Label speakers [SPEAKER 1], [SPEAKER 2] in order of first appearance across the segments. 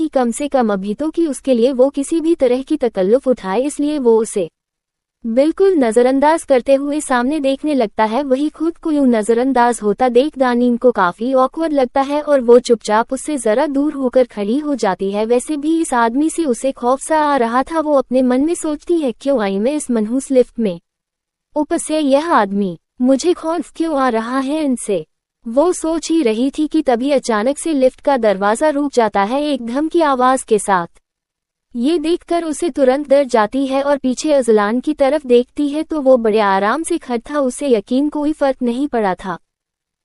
[SPEAKER 1] कम से कम अभी तो कि उसके लिए वो किसी भी तरह की तकल्लुफ उठाए, इसलिए वो उसे बिल्कुल नजरअंदाज करते हुए सामने देखने लगता है। वही खुद को यूं नजरअंदाज होता देख दानीन को काफी ऑकवर्ड लगता है और वो चुपचाप उससे जरा दूर होकर खड़ी हो जाती है। वैसे भी इस आदमी से उसे खौफ सा आ रहा था। वो अपने मन में सोचती है, क्यों आई मैं इस मनहूस लिफ्ट में, ऊपर से यह आदमी, मुझे खौफ क्यों आ रहा है इनसे। वो सोच ही रही थी कि तभी अचानक से लिफ्ट का दरवाजा रुक जाता है एक धमकी आवाज के साथ। ये देखकर उसे तुरंत डर जाती है और पीछे अजलान की तरफ देखती है तो वो बड़े आराम से खड़ा था। उसे यकीन कोई फर्क नहीं पड़ा था।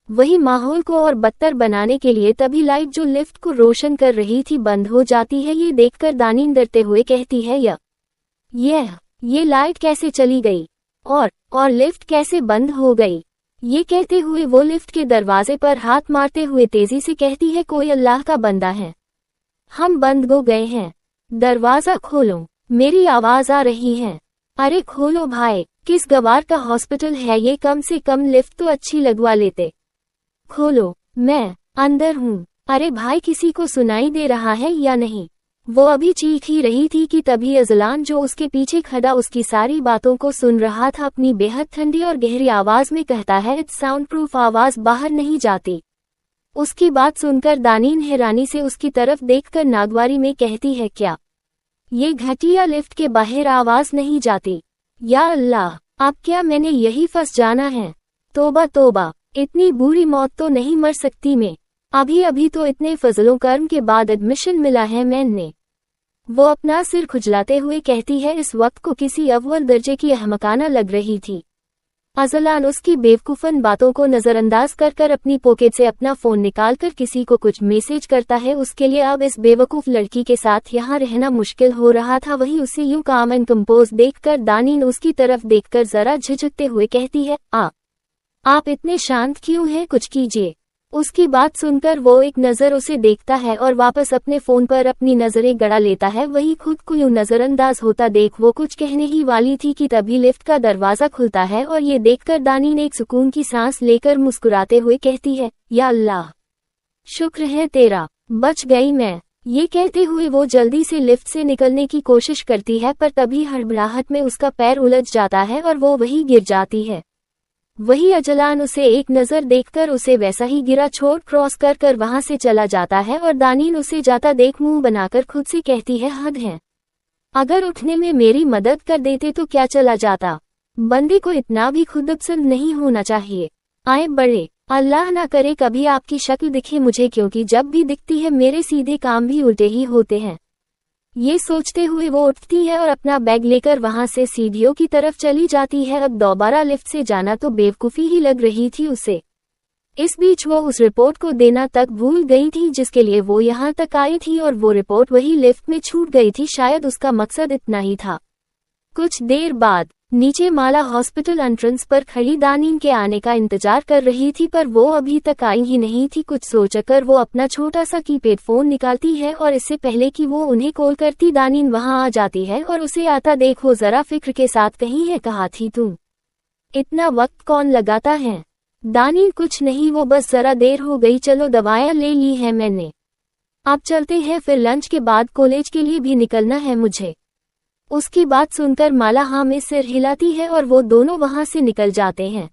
[SPEAKER 1] वही माहौल को और बदतर बनाने के लिए तभी लाइट जो लिफ्ट को रोशन कर रही थी बंद हो जाती है। ये देखकर दानीन डरते हुए कहती है, ये लाइट कैसे चली गई और लिफ्ट कैसे बंद हो गई। ये कहते हुए वो लिफ्ट के दरवाजे पर हाथ मारते हुए तेजी से कहती है, कोई अल्लाह का बंदा है, हम बंद हो गए हैं, दरवाजा खोलो, मेरी आवाज आ रही है, अरे खोलो भाई, किस गवार का हॉस्पिटल है ये, कम से कम लिफ्ट तो अच्छी लगवा लेते, खोलो, मैं अंदर हूँ, अरे भाई किसी को सुनाई दे रहा है या नहीं। वो अभी चीख ही रही थी कि तभी अजलान जो उसके पीछे खड़ा उसकी सारी बातों को सुन रहा था अपनी बेहद ठंडी और गहरी आवाज में कहता है, इट्स साउंड प्रूफ, आवाज बाहर नहीं जाती। उसकी बात सुनकर दानीन हैरानी से उसकी तरफ देखकर नागवारी में कहती है, क्या ये घटिया लिफ्ट के बाहर आवाज नहीं जाती, या अल्लाह, अब क्या मैंने यही फंस जाना है। तोबा तोबा, इतनी बुरी मौत तो नहीं मर सकती मैं, अभी अभी तो इतने फजलों कर्म के बाद एडमिशन मिला है मैंने। वो अपना सिर खुजलाते हुए कहती है, इस वक्त को किसी अव्वल दर्जे की अहमकाना लग रही थी। अजलान उसकी बेवकूफन बातों को नजरअंदाज कर अपनी पॉकेट से अपना फोन निकालकर किसी को कुछ मैसेज करता है। उसके लिए अब इस बेवकूफ लड़की के साथ यहाँ रहना मुश्किल हो रहा था। वही उसे यूं काम एंड कंपोज देखकर दानीन उसकी तरफ देखकर जरा झिझकते हुए कहती है, आप इतने शांत क्यों हैं, कुछ कीजिए। उसकी बात सुनकर वो एक नज़र उसे देखता है और वापस अपने फोन पर अपनी नजरें गड़ा लेता है। वही खुद को यूं नजरअंदाज होता देख वो कुछ कहने ही वाली थी कि तभी लिफ्ट का दरवाजा खुलता है और ये देखकर दानीन एक सुकून की सांस लेकर मुस्कुराते हुए कहती है, या अल्लाह, शुक्र है तेरा, बच गई मैं। ये कहते हुए वो जल्दी से लिफ्ट से निकलने की कोशिश करती है पर तभी हड़बड़ाहट में उसका पैर उलझ जाता है और वो वही गिर जाती है। वही अजलान उसे एक नज़र देखकर उसे वैसा ही गिरा छोड़ क्रॉस कर वहां से चला जाता है और दानीन उसे जाता देख मुंह बनाकर खुद से कहती है, हद है, अगर उठने में मेरी मदद कर देते तो क्या चला जाता। बंदे को इतना भी खुदपसंद नहीं होना चाहिए। आए बड़े, अल्लाह ना करे कभी आपकी शक्ल दिखे मुझे, क्योंकि जब भी दिखती है मेरे सीधे काम भी उल्टे ही होते हैं। ये सोचते हुए वो उठती है और अपना बैग लेकर वहां से सीढ़ियों की तरफ चली जाती है। अब दोबारा लिफ्ट से जाना तो बेवकूफ़ी ही लग रही थी उसे। इस बीच वो उस रिपोर्ट को देना तक भूल गई थी जिसके लिए वो यहाँ तक आई थी और वो रिपोर्ट वही लिफ्ट में छूट गई थी। शायद उसका मकसद इतना ही था। कुछ देर बाद नीचे माला हॉस्पिटल एंट्रेंस पर खड़ी दानीन के आने का इंतजार कर रही थी पर वो अभी तक आई ही नहीं थी। कुछ सोचकर वो अपना छोटा सा कीपैड फोन निकालती है और इससे पहले कि वो उन्हें कॉल करती दानीन वहां आ जाती है और उसे आता देख वो जरा फिक्र के साथ कहीं है, कहा थी तुम, इतना वक्त कौन लगाता है। दानीन, कुछ नहीं, वो बस जरा देर हो गई, चलो दवाइयाँ ले ली है मैंने, अब चलते हैं, फिर लंच के बाद कॉलेज के लिए भी निकलना है मुझे। उसकी बात सुनकर माला हाँ में सिर हिलाती है और वो दोनों वहां से निकल जाते हैं।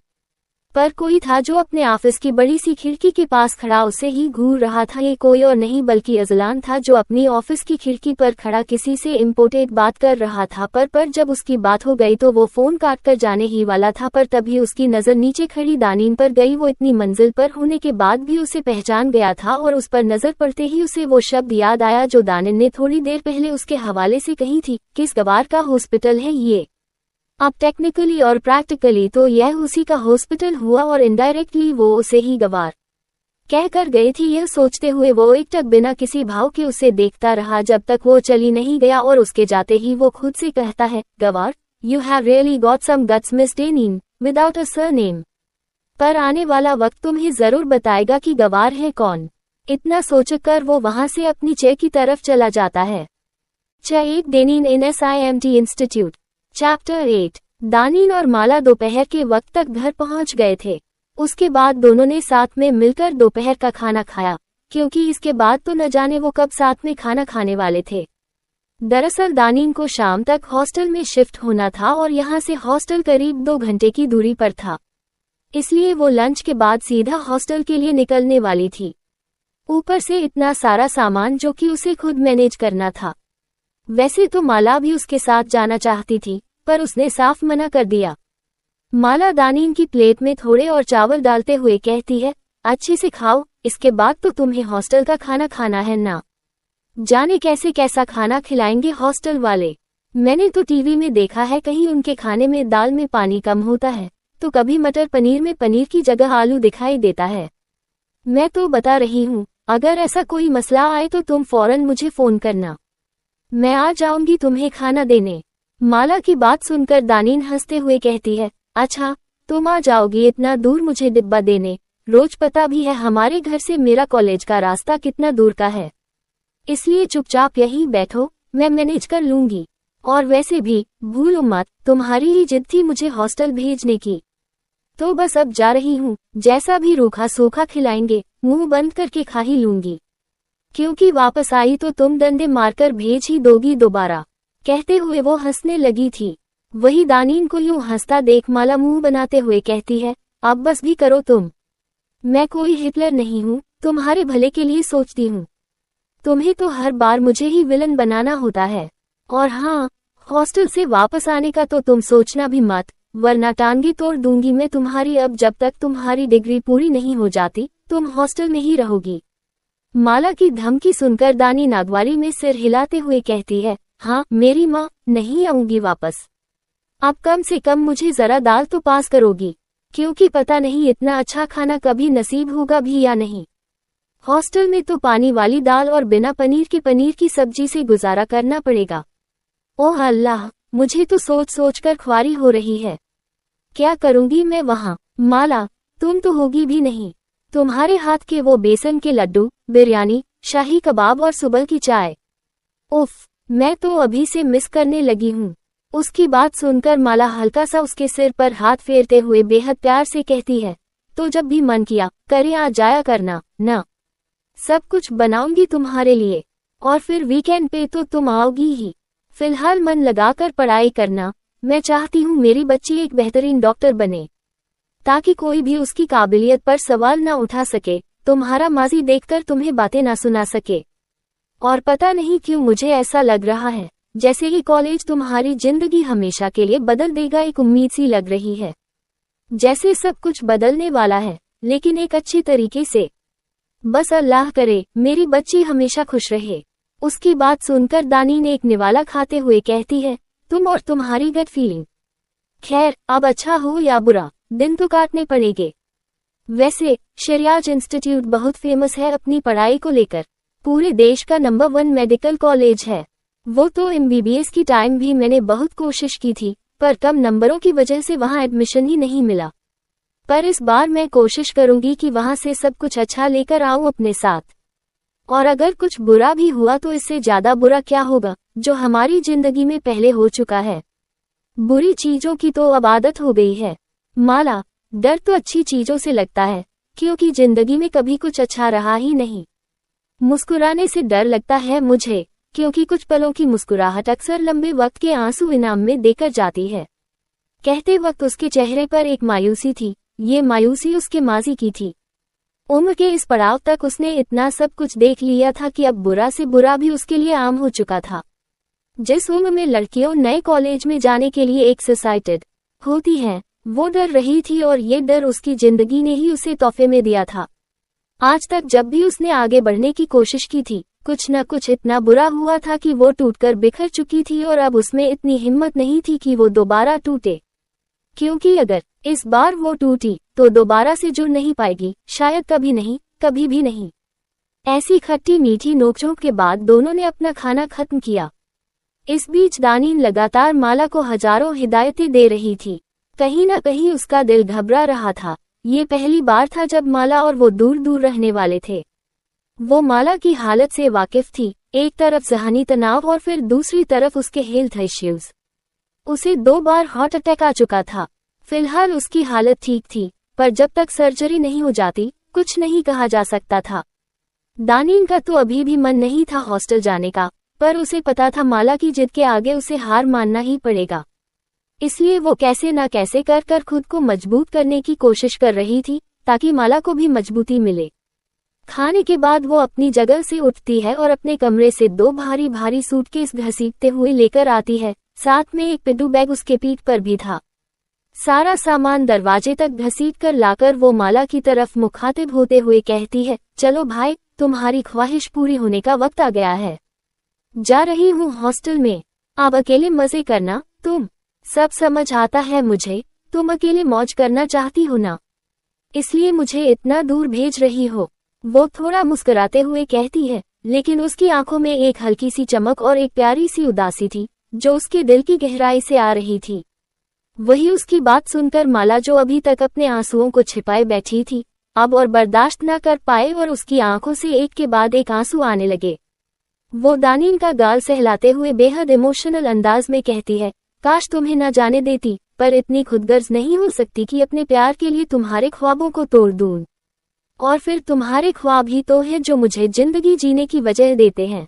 [SPEAKER 1] पर कोई था जो अपने ऑफिस की बड़ी सी खिड़की के पास खड़ा उसे ही घूर रहा था। ये कोई और नहीं बल्कि अजलान था जो अपनी ऑफिस की खिड़की पर खड़ा किसी से इम्पोर्टेंट बात कर रहा था। पर जब उसकी बात हो गई तो वो फोन काट कर जाने ही वाला था पर तभी उसकी नजर नीचे खड़ी दानीन पर गई। वो इतनी मंजिल पर होने के बाद भी उसे पहचान गया था और उस पर नजर पड़ते ही उसे वो शब्द याद आया जो दानीन ने थोड़ी देर पहले उसके हवाले से कही थी, किस गवार का हॉस्पिटल है ये। अब टेक्निकली और प्रैक्टिकली तो यह उसी का हॉस्पिटल हुआ और इनडायरेक्टली वो उसे ही गवार कहकर गई थी। यह सोचते हुए वो एकटक बिना किसी भाव के उसे देखता रहा जब तक वो चली नहीं गया और उसके जाते ही वो खुद से कहता है, गवार, you have really got some guts miss Daneen without a surname. पर आने वाला वक्त तुम्हें जरूर बताएगा कि गवार है कौन। इतना सोचकर वो वहां से अपनी चेयर की तरफ चला जाता है। चेयर डेनिन इन SIMT इंस्टीट्यूट। चैप्टर 8। दानीन और माला दोपहर के वक्त तक घर पहुंच गए थे। उसके बाद दोनों ने साथ में मिलकर दोपहर का खाना खाया। क्योंकि इसके बाद तो न जाने वो कब साथ में खाना खाने वाले थे। दरअसल दानीन को शाम तक हॉस्टल में शिफ्ट होना था और यहाँ से हॉस्टल करीब 2 घंटे की दूरी पर था, इसलिए वो लंच के बाद सीधा हॉस्टल के लिए निकलने वाली थी। ऊपर से इतना सारा सामान जो कि उसे खुद मैनेज करना था। वैसे तो माला भी उसके साथ जाना चाहती थी, पर उसने साफ मना कर दिया। माला दानीन की प्लेट में थोड़े और चावल डालते हुए कहती है, अच्छे से खाओ, इसके बाद तो तुम्हें हॉस्टल का खाना खाना है ना। जाने कैसे कैसा खाना खिलाएंगे हॉस्टल वाले। मैंने तो टीवी में देखा है कहीं उनके खाने में दाल में पानी कम होता है, तो कभी मटर पनीर में पनीर की जगह आलू दिखाई देता है। मैं तो बता रही हूँ, अगर ऐसा कोई मसला आए तो तुम फौरन मुझे फोन करना, मैं आ जाऊंगी तुम्हें खाना देने। माला की बात सुनकर दानीन हंसते हुए कहती है, अच्छा तुम आ जाओगी इतना दूर मुझे डिब्बा देने, रोज पता भी है हमारे घर से मेरा कॉलेज का रास्ता कितना दूर का है, इसलिए चुपचाप यहीं बैठो, मैं मैनेज कर लूंगी। और वैसे भी भूलो मत, तुम्हारी ही जिद थी मुझे हॉस्टल भेजने की। तो बस अब जा रही हूँ, जैसा भी रूखा सूखा खिलाएंगे मुंह बंद करके खा ही लूंगी, क्योंकि वापस आई तो तुम डंडे मारकर भेज ही दोगी दोबारा। कहते हुए वो हंसने लगी थी। वही दानीन को यूं हंसता देख माला मुंह बनाते हुए कहती है, अब बस भी करो तुम, मैं कोई हिटलर नहीं हूँ, तुम्हारे भले के लिए सोचती हूँ। तुम्हें तो हर बार मुझे ही विलन बनाना होता है। और हाँ, हॉस्टल से वापस आने का तो तुम सोचना भी मत, वरना टांगे तोड़ दूंगी मैं तुम्हारी। अब जब तक तुम्हारी डिग्री पूरी नहीं हो जाती तुम हॉस्टल में ही रहोगी। माला की धमकी सुनकर दानी नागवारी में सिर हिलाते हुए कहती है, हाँ मेरी माँ, नहीं आऊंगी वापस। अब कम से कम मुझे जरा दाल तो पास करोगी, क्योंकि पता नहीं इतना अच्छा खाना कभी नसीब होगा भी या नहीं। हॉस्टल में तो पानी वाली दाल और बिना पनीर के पनीर की सब्जी से गुजारा करना पड़ेगा। ओह अल्लाह, मुझे तो सोच सोच कर ख्वारी हो रही है। क्या करूंगी मैं वहाँ। माला, तुम तो होगी भी नहीं। तुम्हारे हाथ के वो बेसन के लड्डू, बिरयानी, शाही कबाब और सुबह की चाय, उफ, मैं तो अभी से मिस करने लगी हूँ। उसकी बात सुनकर माला हल्का सा उसके सिर पर हाथ फेरते हुए बेहद प्यार से कहती है, तो जब भी मन किया करे आ जाया करना ना, सब कुछ बनाऊंगी तुम्हारे लिए, और फिर वीकेंड पे तो तुम आओगी ही। फिलहाल मन लगाकर पढ़ाई करना, मैं चाहती हूँ मेरी बच्ची एक बेहतरीन डॉक्टर बने, ताकि कोई भी उसकी काबिलियत पर सवाल ना उठा सके, तुम्हारा माजी देखकर तुम्हें बातें ना सुना सके। और पता नहीं क्यों मुझे ऐसा लग रहा है जैसे ही कॉलेज तुम्हारी जिंदगी हमेशा के लिए बदल देगा। एक उम्मीद सी लग रही है, जैसे सब कुछ बदलने वाला है, लेकिन एक अच्छी तरीके से। बस अल्लाह करे मेरी बच्ची हमेशा खुश रहे। उसकी बात सुनकर दानी ने एक निवाला खाते हुए कहती है, तुम और तुम्हारी गट फीलिंग। खैर, अब अच्छा हो या बुरा, दिन तो काटने पड़ेंगे। वैसे शरियाज इंस्टीट्यूट बहुत फेमस है अपनी पढ़ाई को लेकर, पूरे देश का नंबर 1 मेडिकल कॉलेज है। वो तो MBBS की टाइम भी मैंने बहुत कोशिश की थी, पर कम नंबरों की वजह से वहाँ एडमिशन ही नहीं मिला। पर इस बार मैं कोशिश करूंगी कि वहाँ से सब कुछ अच्छा लेकर आऊं अपने साथ। और अगर कुछ बुरा भी हुआ तो इससे ज्यादा बुरा क्या होगा जो हमारी जिंदगी में पहले हो चुका है। बुरी चीजों की तो अब आदत हो गई है। माला, डर तो अच्छी चीजों से लगता है, क्योंकि जिंदगी में कभी कुछ अच्छा रहा ही नहीं। मुस्कुराने से डर लगता है मुझे, क्योंकि कुछ पलों की मुस्कुराहट अक्सर लंबे वक्त के आंसू इनाम में देकर जाती है। कहते वक्त उसके चेहरे पर एक मायूसी थी। ये मायूसी उसके माजी की थी। उम्र के इस पड़ाव तक उसने इतना सब कुछ देख लिया था कि अब बुरा से बुरा भी उसके लिए आम हो चुका था। जिस उम्र में लड़कियों नए कॉलेज में जाने के लिए एक्साइटेड होती हैं, वो डर रही थी, और ये डर उसकी जिंदगी ने ही उसे तोहफे में दिया था। आज तक जब भी उसने आगे बढ़ने की कोशिश की थी, कुछ न कुछ इतना बुरा हुआ था कि वो टूटकर बिखर चुकी थी, और अब उसमें इतनी हिम्मत नहीं थी कि वो दोबारा टूटे, क्योंकि अगर इस बार वो टूटी तो दोबारा से जुड़ नहीं पाएगी, शायद कभी नहीं, कभी भी नहीं। ऐसी खट्टी मीठी नोकझोंक के बाद दोनों ने अपना खाना खत्म किया। इस बीच दानीन लगातार माला को हजारों हिदायतें दे रही थी। कहीं न कहीं उसका दिल घबरा रहा था। ये पहली बार था जब माला और वो दूर दूर रहने वाले थे। वो माला की हालत से वाकिफ थी, एक तरफ ज़हनी तनाव और फिर दूसरी तरफ उसके हेल्थ इश्यूज। उसे 2 बार हार्ट अटैक आ चुका था। फिलहाल उसकी हालत ठीक थी, पर जब तक सर्जरी नहीं हो जाती कुछ नहीं कहा जा सकता था। दानीन का तो अभी भी मन नहीं था हॉस्टल जाने का, पर उसे पता था माला की जिद के आगे उसे हार मानना ही पड़ेगा। इसलिए वो कैसे ना कैसे कर कर खुद को मजबूत करने की कोशिश कर रही थी, ताकि माला को भी मजबूती मिले। खाने के बाद वो अपनी जगह से उठती है और अपने कमरे से 2 भारी भारी सूटकेस घसीटते हुए लेकर आती है, साथ में एक पिड्डू बैग उसके पीठ पर भी था। सारा सामान दरवाजे तक घसीट कर लाकर वो माला की तरफ मुखातिब होते हुए कहती है, चलो भाई, तुम्हारी ख्वाहिश पूरी होने का वक्त आ गया है। जा रही हूँ हॉस्टल में, अब अकेले मजे करना। तुम सब समझ आता है मुझे, तुम अकेले मौज करना चाहती हो ना, इसलिए मुझे इतना दूर भेज रही हो। वो थोड़ा मुस्कुराते हुए कहती है, लेकिन उसकी आंखों में एक हल्की सी चमक और एक प्यारी सी उदासी थी, जो उसके दिल की गहराई से आ रही थी। वही उसकी बात सुनकर माला, जो अभी तक अपने आंसुओं को छिपाए बैठी थी, अब और बर्दाश्त न कर पाए और उसकी आंखों से एक के बाद एक आंसू आने लगे। वो दानीन का गाल सहलाते हुए बेहद इमोशनल अंदाज में कहती है, काश तुम्हें न जाने देती, पर इतनी खुदगर्ज नहीं हो सकती कि अपने प्यार के लिए तुम्हारे ख्वाबों को तोड़ दूं। और फिर तुम्हारे ख्वाब ही तो है जो मुझे जिंदगी जीने की वजह देते हैं।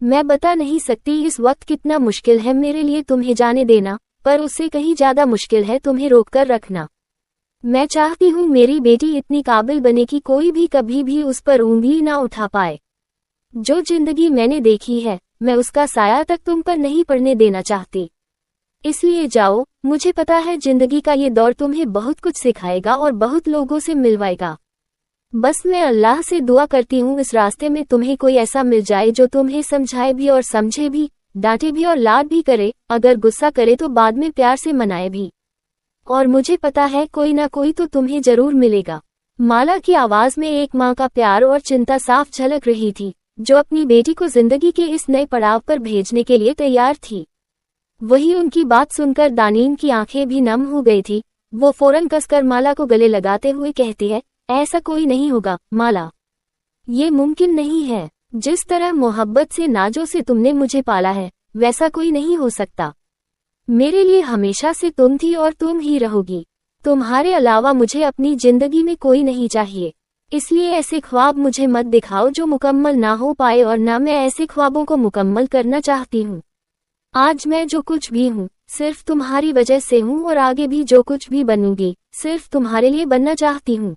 [SPEAKER 1] मैं बता नहीं सकती इस वक्त कितना मुश्किल है मेरे लिए तुम्हें जाने देना, पर उससे कहीं ज्यादा मुश्किल है तुम्हें रोककर रखना। मैं चाहती हूँ मेरी बेटी इतनी काबिल बने कि कोई भी कभी भी उस पर उंगली ना उठा पाए। जो जिंदगी मैंने देखी है, मैं उसका साया तक तुम पर नहीं पड़ने देना चाहती। इसलिए जाओ, मुझे पता है जिंदगी का ये दौर तुम्हें बहुत कुछ सिखाएगा और बहुत लोगों से मिलवाएगा। बस मैं अल्लाह से दुआ करती हूँ इस रास्ते में तुम्हें कोई ऐसा मिल जाए जो तुम्हें समझाए भी और समझे भी, डांटे भी और लाड भी करे, अगर गुस्सा करे तो बाद में प्यार से मनाए भी। और मुझे पता है कोई ना कोई तो तुम्हें जरूर मिलेगा। माला की आवाज में एक माँ का प्यार और चिंता साफ झलक रही थी, जो अपनी बेटी को जिंदगी के इस नए पड़ाव पर भेजने के लिए तैयार थी। वही उनकी बात सुनकर दानीन की आंखें भी नम हो गई थी। वो फौरन कसकर माला को गले लगाते हुए कहती है, ऐसा कोई नहीं होगा माला, ये मुमकिन नहीं है। जिस तरह मोहब्बत से नाजों से तुमने मुझे पाला है, वैसा कोई नहीं हो सकता। मेरे लिए हमेशा से तुम थी और तुम ही रहोगी। तुम्हारे अलावा मुझे अपनी जिंदगी में कोई नहीं चाहिए। इसलिए ऐसे ख्वाब मुझे मत दिखाओ जो मुकम्मल ना हो पाए, और ना मैं ऐसे ख्वाबों को मुकम्मल करना चाहती हूँ। आज मैं जो कुछ भी हूँ, सिर्फ तुम्हारी वजह से हूँ, और आगे भी जो कुछ भी बनूंगी, सिर्फ तुम्हारे लिए बनना चाहती हूँ।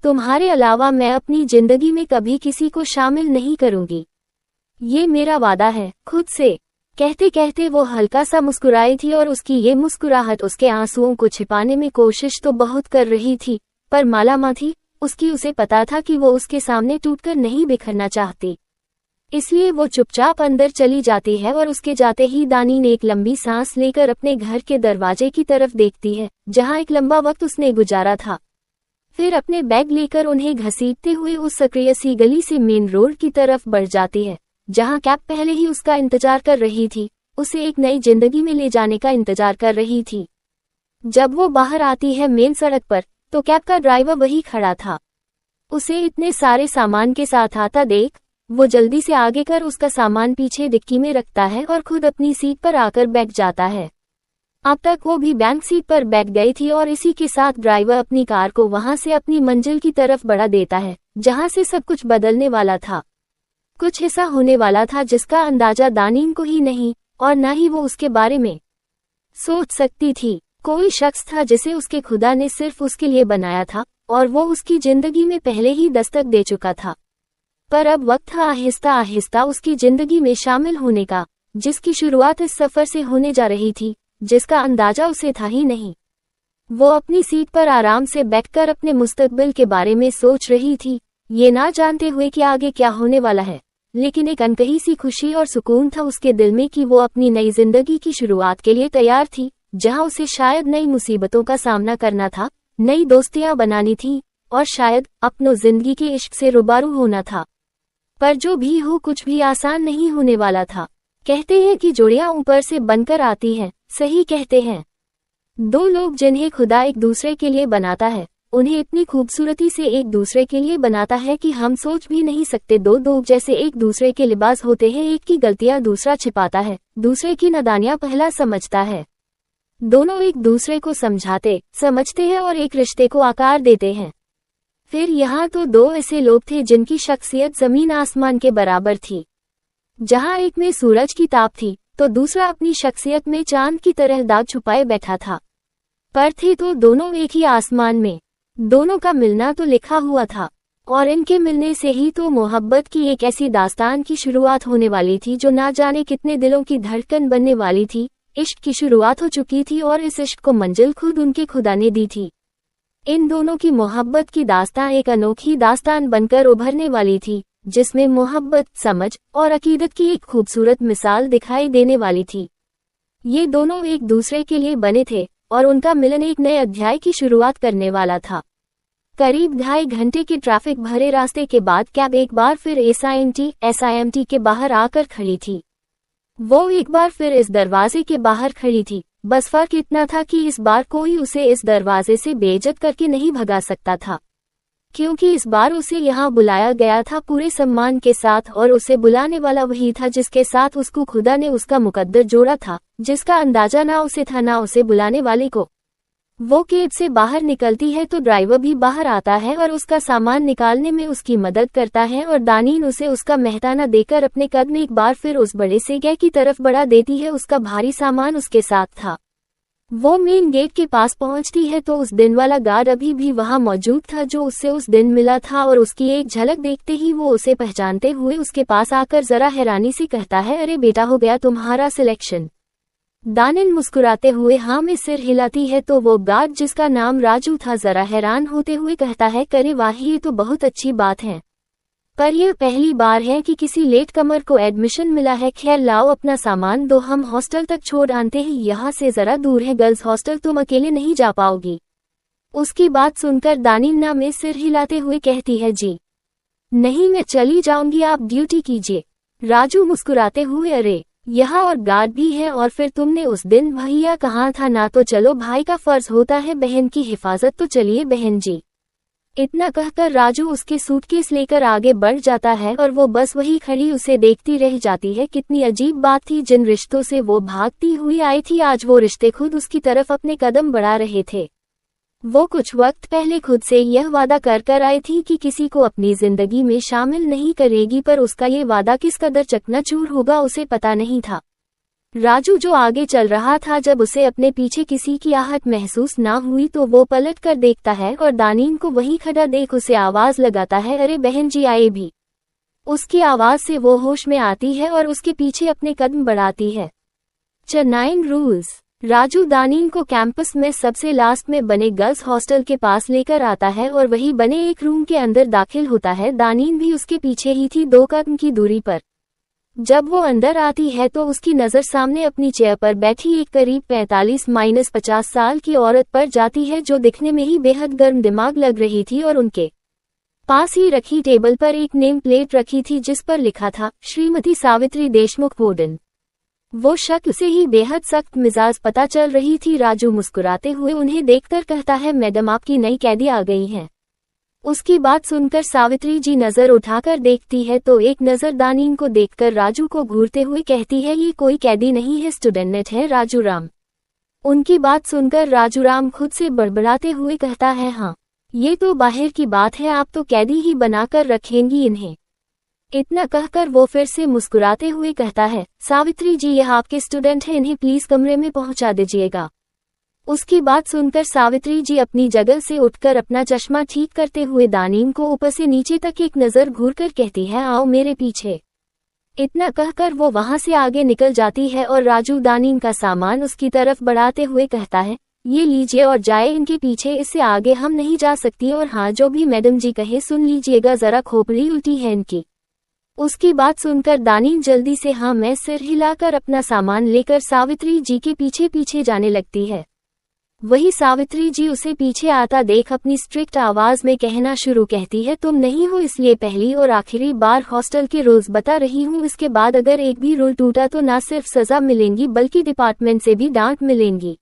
[SPEAKER 1] तुम्हारे अलावा मैं अपनी जिंदगी में कभी किसी को शामिल नहीं करूंगी। ये मेरा वादा है खुद से। कहते कहते वो हल्का सा मुस्कुराई थी, और उसकी ये मुस्कुराहट उसके आंसुओं को छिपाने में कोशिश तो बहुत कर रही थी, पर माला माँ थी उसकी, उसे पता था कि वो उसके सामने टूटकर नहीं बिखरना चाहती। इसलिए वो चुपचाप अंदर चली जाती है, और उसके जाते ही दानीन एक लंबी सांस लेकर अपने घर के दरवाजे की तरफ देखती है, जहाँ एक लंबा वक्त उसने गुजारा था। फिर अपने बैग लेकर उन्हें घसीटते हुए उस सक्रिय सी गली से मेन रोड की तरफ बढ़ जाती है, जहां कैब पहले ही उसका इंतजार कर रही थी, उसे एक नई जिंदगी में ले जाने का इंतजार कर रही थी। जब वो बाहर आती है मेन सड़क पर, तो कैब का ड्राइवर वही खड़ा था। उसे इतने सारे सामान के साथ आता देख वो जल्दी से आगे कर उसका सामान पीछे डिक्की में रखता है और खुद अपनी सीट पर आकर बैठ जाता है। अब तक वो भी बैंक सीट पर बैठ गई थी, और इसी के साथ ड्राइवर अपनी कार को वहां से अपनी मंजिल की तरफ बढ़ा देता है, जहां से सब कुछ बदलने वाला था। कुछ ऐसा होने वाला था जिसका अंदाजा दानीन को ही नहीं, और न ही वो उसके बारे में सोच सकती थी। कोई शख्स था जिसे उसके खुदा ने सिर्फ उसके लिए बनाया था, और वो उसकी जिंदगी में पहले ही दस्तक दे चुका था। पर अब वक्त था आहिस्ता आहिस्ता उसकी जिंदगी में शामिल होने का, जिसकी शुरुआत इस सफर से होने जा रही थी, जिसका अंदाजा उसे था ही नहीं। वो अपनी सीट पर आराम से बैठकर अपने मुस्तकबिल के बारे में सोच रही थी, ये ना जानते हुए कि आगे क्या होने वाला है, लेकिन एक अनकही सी खुशी और सुकून था उसके दिल में कि वो अपनी नई जिंदगी की शुरुआत के लिए तैयार थी, जहां उसे शायद नई मुसीबतों का सामना करना था, नई दोस्तियां बनानी थी, और शायद अपनों जिंदगी के इश्क से रूबरू होना था। पर जो भी हो, कुछ भी आसान नहीं होने वाला था। कहते हैं कि जोड़ियां ऊपर से बनकर आती हैं, सही कहते हैं। दो लोग जिन्हें खुदा एक दूसरे के लिए बनाता है, उन्हें इतनी खूबसूरती से एक दूसरे के लिए बनाता है कि हम सोच भी नहीं सकते। दो लोग जैसे एक दूसरे के लिबास होते हैं, एक की गलतियां दूसरा छिपाता है, दूसरे की नादानियां पहला समझता है। दोनों एक दूसरे को समझते हैं और एक रिश्ते को आकार देते हैं। फिर यहाँ तो दो ऐसे लोग थे जिनकी शख्सियत जमीन आसमान के बराबर थी। जहाँ एक में सूरज की ताप थी तो दूसरा अपनी शख्सियत में चांद की तरह दाग छुपाए बैठा था। पर थे तो दोनों एक ही आसमान में। दोनों का मिलना तो लिखा हुआ था और इनके मिलने से ही तो मोहब्बत की एक ऐसी दास्तान की शुरुआत होने वाली थी जो ना जाने कितने दिलों की धड़कन बनने वाली थी। इश्क की शुरुआत हो चुकी थी और इस इश्क को मंजिल खुद उनके खुदा ने दी थी। इन दोनों की मोहब्बत की दास्तान एक अनोखी दास्तान बनकर उभरने वाली थी, जिसमें मोहब्बत, समझ और अकीदत की एक खूबसूरत मिसाल दिखाई देने वाली थी। ये दोनों एक दूसरे के लिए बने थे और उनका मिलन एक नए अध्याय की शुरुआत करने वाला था। करीब 2.5 घंटे के ट्रैफिक भरे रास्ते के बाद कैब एक बार फिर SIMT के बाहर आकर खड़ी थी। वो एक बार फिर इस दरवाजे के बाहर खड़ी थी। बस फर्क इतना था कि इस बार कोई उसे इस दरवाजे से बेइज्जत करके नहीं भगा सकता था, क्योंकि इस बार उसे यहाँ बुलाया गया था पूरे सम्मान के साथ और उसे बुलाने वाला वही था जिसके साथ उसको खुदा ने उसका मुकद्दर जोड़ा था, जिसका अंदाजा ना उसे था ना उसे बुलाने वाले को। वो कैब से बाहर निकलती है तो ड्राइवर भी बाहर आता है और उसका सामान निकालने में उसकी मदद करता है और दानीन उसे उसका मेहताना देकर अपने कदम एक बार फिर उस बड़े से गेट की तरफ बढ़ा देती है। उसका भारी सामान उसके साथ था। वो मेन गेट के पास पहुंचती है तो उस दिन वाला गार्ड अभी भी वहां मौजूद था जो उससे उस दिन मिला था और उसकी एक झलक देखते ही वो उसे पहचानते हुए उसके पास आकर जरा हैरानी से कहता है, अरे बेटा, हो गया तुम्हारा सिलेक्शन। दानिन मुस्कुराते हुए हाँ में सिर हिलाती है तो वो गार्ड जिसका नाम राजू था जरा हैरान होते हुए कहता है, करे वाह, ये तो बहुत अच्छी बात है, पर यह पहली बार है कि किसी लेट कमर को एडमिशन मिला है। खैर लाओ अपना सामान दो, हम हॉस्टल तक छोड़ आते हैं, यहाँ से जरा दूर है गर्ल्स हॉस्टल, तुम अकेले नहीं जा पाओगी। उसकी बात सुनकर दानिन ना में सिर हिलाते हुए कहती है, जी नहीं, मैं चली जाऊंगी, आप ड्यूटी कीजिए। राजू मुस्कुराते हुए, अरे यहाँ और गार्ड भी है, और फिर तुमने उस दिन भैया कहा था ना, तो चलो, भाई का फर्ज होता है बहन की हिफाजत, तो चलिए बहन जी। इतना कहकर राजू उसके सूटकेस लेकर आगे बढ़ जाता है और वो बस वही खड़ी उसे देखती रह जाती है। कितनी अजीब बात थी, जिन रिश्तों से वो भागती हुई आई थी आज वो रिश्ते खुद उसकी तरफ अपने कदम बढ़ा रहे थे। वो कुछ वक्त पहले खुद से यह वादा कर आई थी कि किसी को अपनी जिंदगी में शामिल नहीं करेगी, पर उसका ये वादा किस कदर चकनाचूर होगा उसे पता नहीं था। राजू जो आगे चल रहा था, जब उसे अपने पीछे किसी की आहट महसूस ना हुई तो वो पलट कर देखता है और दानीन को वहीं खड़ा देख उसे आवाज लगाता है, अरे बहन जी आए भी। उसकी आवाज से वो होश में आती है और उसके पीछे अपने कदम बढ़ाती है। 9 रूल्स। राजू दानीन को कैंपस में सबसे लास्ट में बने गर्ल्स हॉस्टल के पास लेकर आता है और वही बने एक रूम के अंदर दाखिल होता है। दानीन भी उसके पीछे ही थी, 2 कदम की दूरी पर। जब वो अंदर आती है तो उसकी नजर सामने अपनी चेयर पर बैठी एक करीब 45-50 साल की औरत पर जाती है, जो दिखने में ही बेहद गर्म दिमाग लग रही थी, और उनके पास ही रखी टेबल पर एक नेम प्लेट रखी थी जिस पर लिखा था, श्रीमती सावित्री देशमुख वार्डन। वो शक्ल से ही बेहद सख्त मिजाज पता चल रही थी। राजू मुस्कुराते हुए उन्हें देखकर कहता है, मैडम आपकी नई कैदी आ गई हैं। उसकी बात सुनकर सावित्री जी नजर उठाकर देखती है तो एक नजर दानीन को देखकर राजू को घूरते हुए कहती है, ये कोई कैदी नहीं है, स्टूडेंट है राजू राम। उनकी बात सुनकर राजू राम खुद से बड़बड़ाते हुए कहता है, हाँ ये तो बाहर की बात है, आप तो कैदी ही बनाकर रखेंगी इन्हें। इतना कहकर वो फिर से मुस्कुराते हुए कहता है, सावित्री जी यह आपके स्टूडेंट हैं, इन्हें प्लीज कमरे में पहुंचा दीजिएगा। उसकी बात सुनकर सावित्री जी अपनी जगह से उठकर अपना चश्मा ठीक करते हुए दानीन को ऊपर से नीचे तक एक नजर घूरकर कहती है, आओ मेरे पीछे। इतना कहकर वो वहां से आगे निकल जाती है और राजू दानीन का सामान उसकी तरफ बढ़ाते हुए कहता है, ये लीजिए और जाए इनके पीछे, इससे आगे हम नहीं जा सकती, और हाँ जो भी मैडम जी कहे सुन लीजिएगा, जरा खोपड़ी उल्टी है इनकी। उसकी बात सुनकर दानीन जल्दी से हाँ मैं सिर हिलाकर अपना सामान लेकर सावित्री जी के पीछे पीछे जाने लगती है। वही सावित्री जी उसे पीछे आता देख अपनी स्ट्रिक्ट आवाज में कहना शुरू कहती है, तुम नहीं हो इसलिए पहली और आखिरी बार हॉस्टल के रूल्स बता रही हूँ, इसके बाद अगर एक भी रूल टूटा तो ना सिर्फ सजा मिलेंगी बल्कि डिपार्टमेंट से भी डांट मिलेंगी।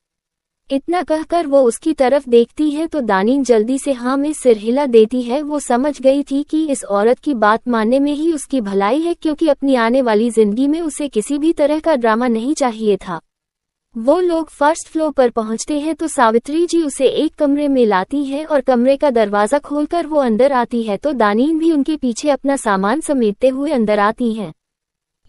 [SPEAKER 1] इतना कहकर वो उसकी तरफ देखती है तो दानीन जल्दी से हाँ में सिर हिला देती है। वो समझ गई थी कि इस औरत की बात मानने में ही उसकी भलाई है, क्योंकि अपनी आने वाली जिंदगी में उसे किसी भी तरह का ड्रामा नहीं चाहिए था। वो लोग फर्स्ट फ्लोर पर पहुंचते हैं तो सावित्री जी उसे एक कमरे में लाती है और कमरे का दरवाजा खोलकर वो अंदर आती है तो दानीन भी उनके पीछे अपना सामान समेटते हुए अंदर आती हैं।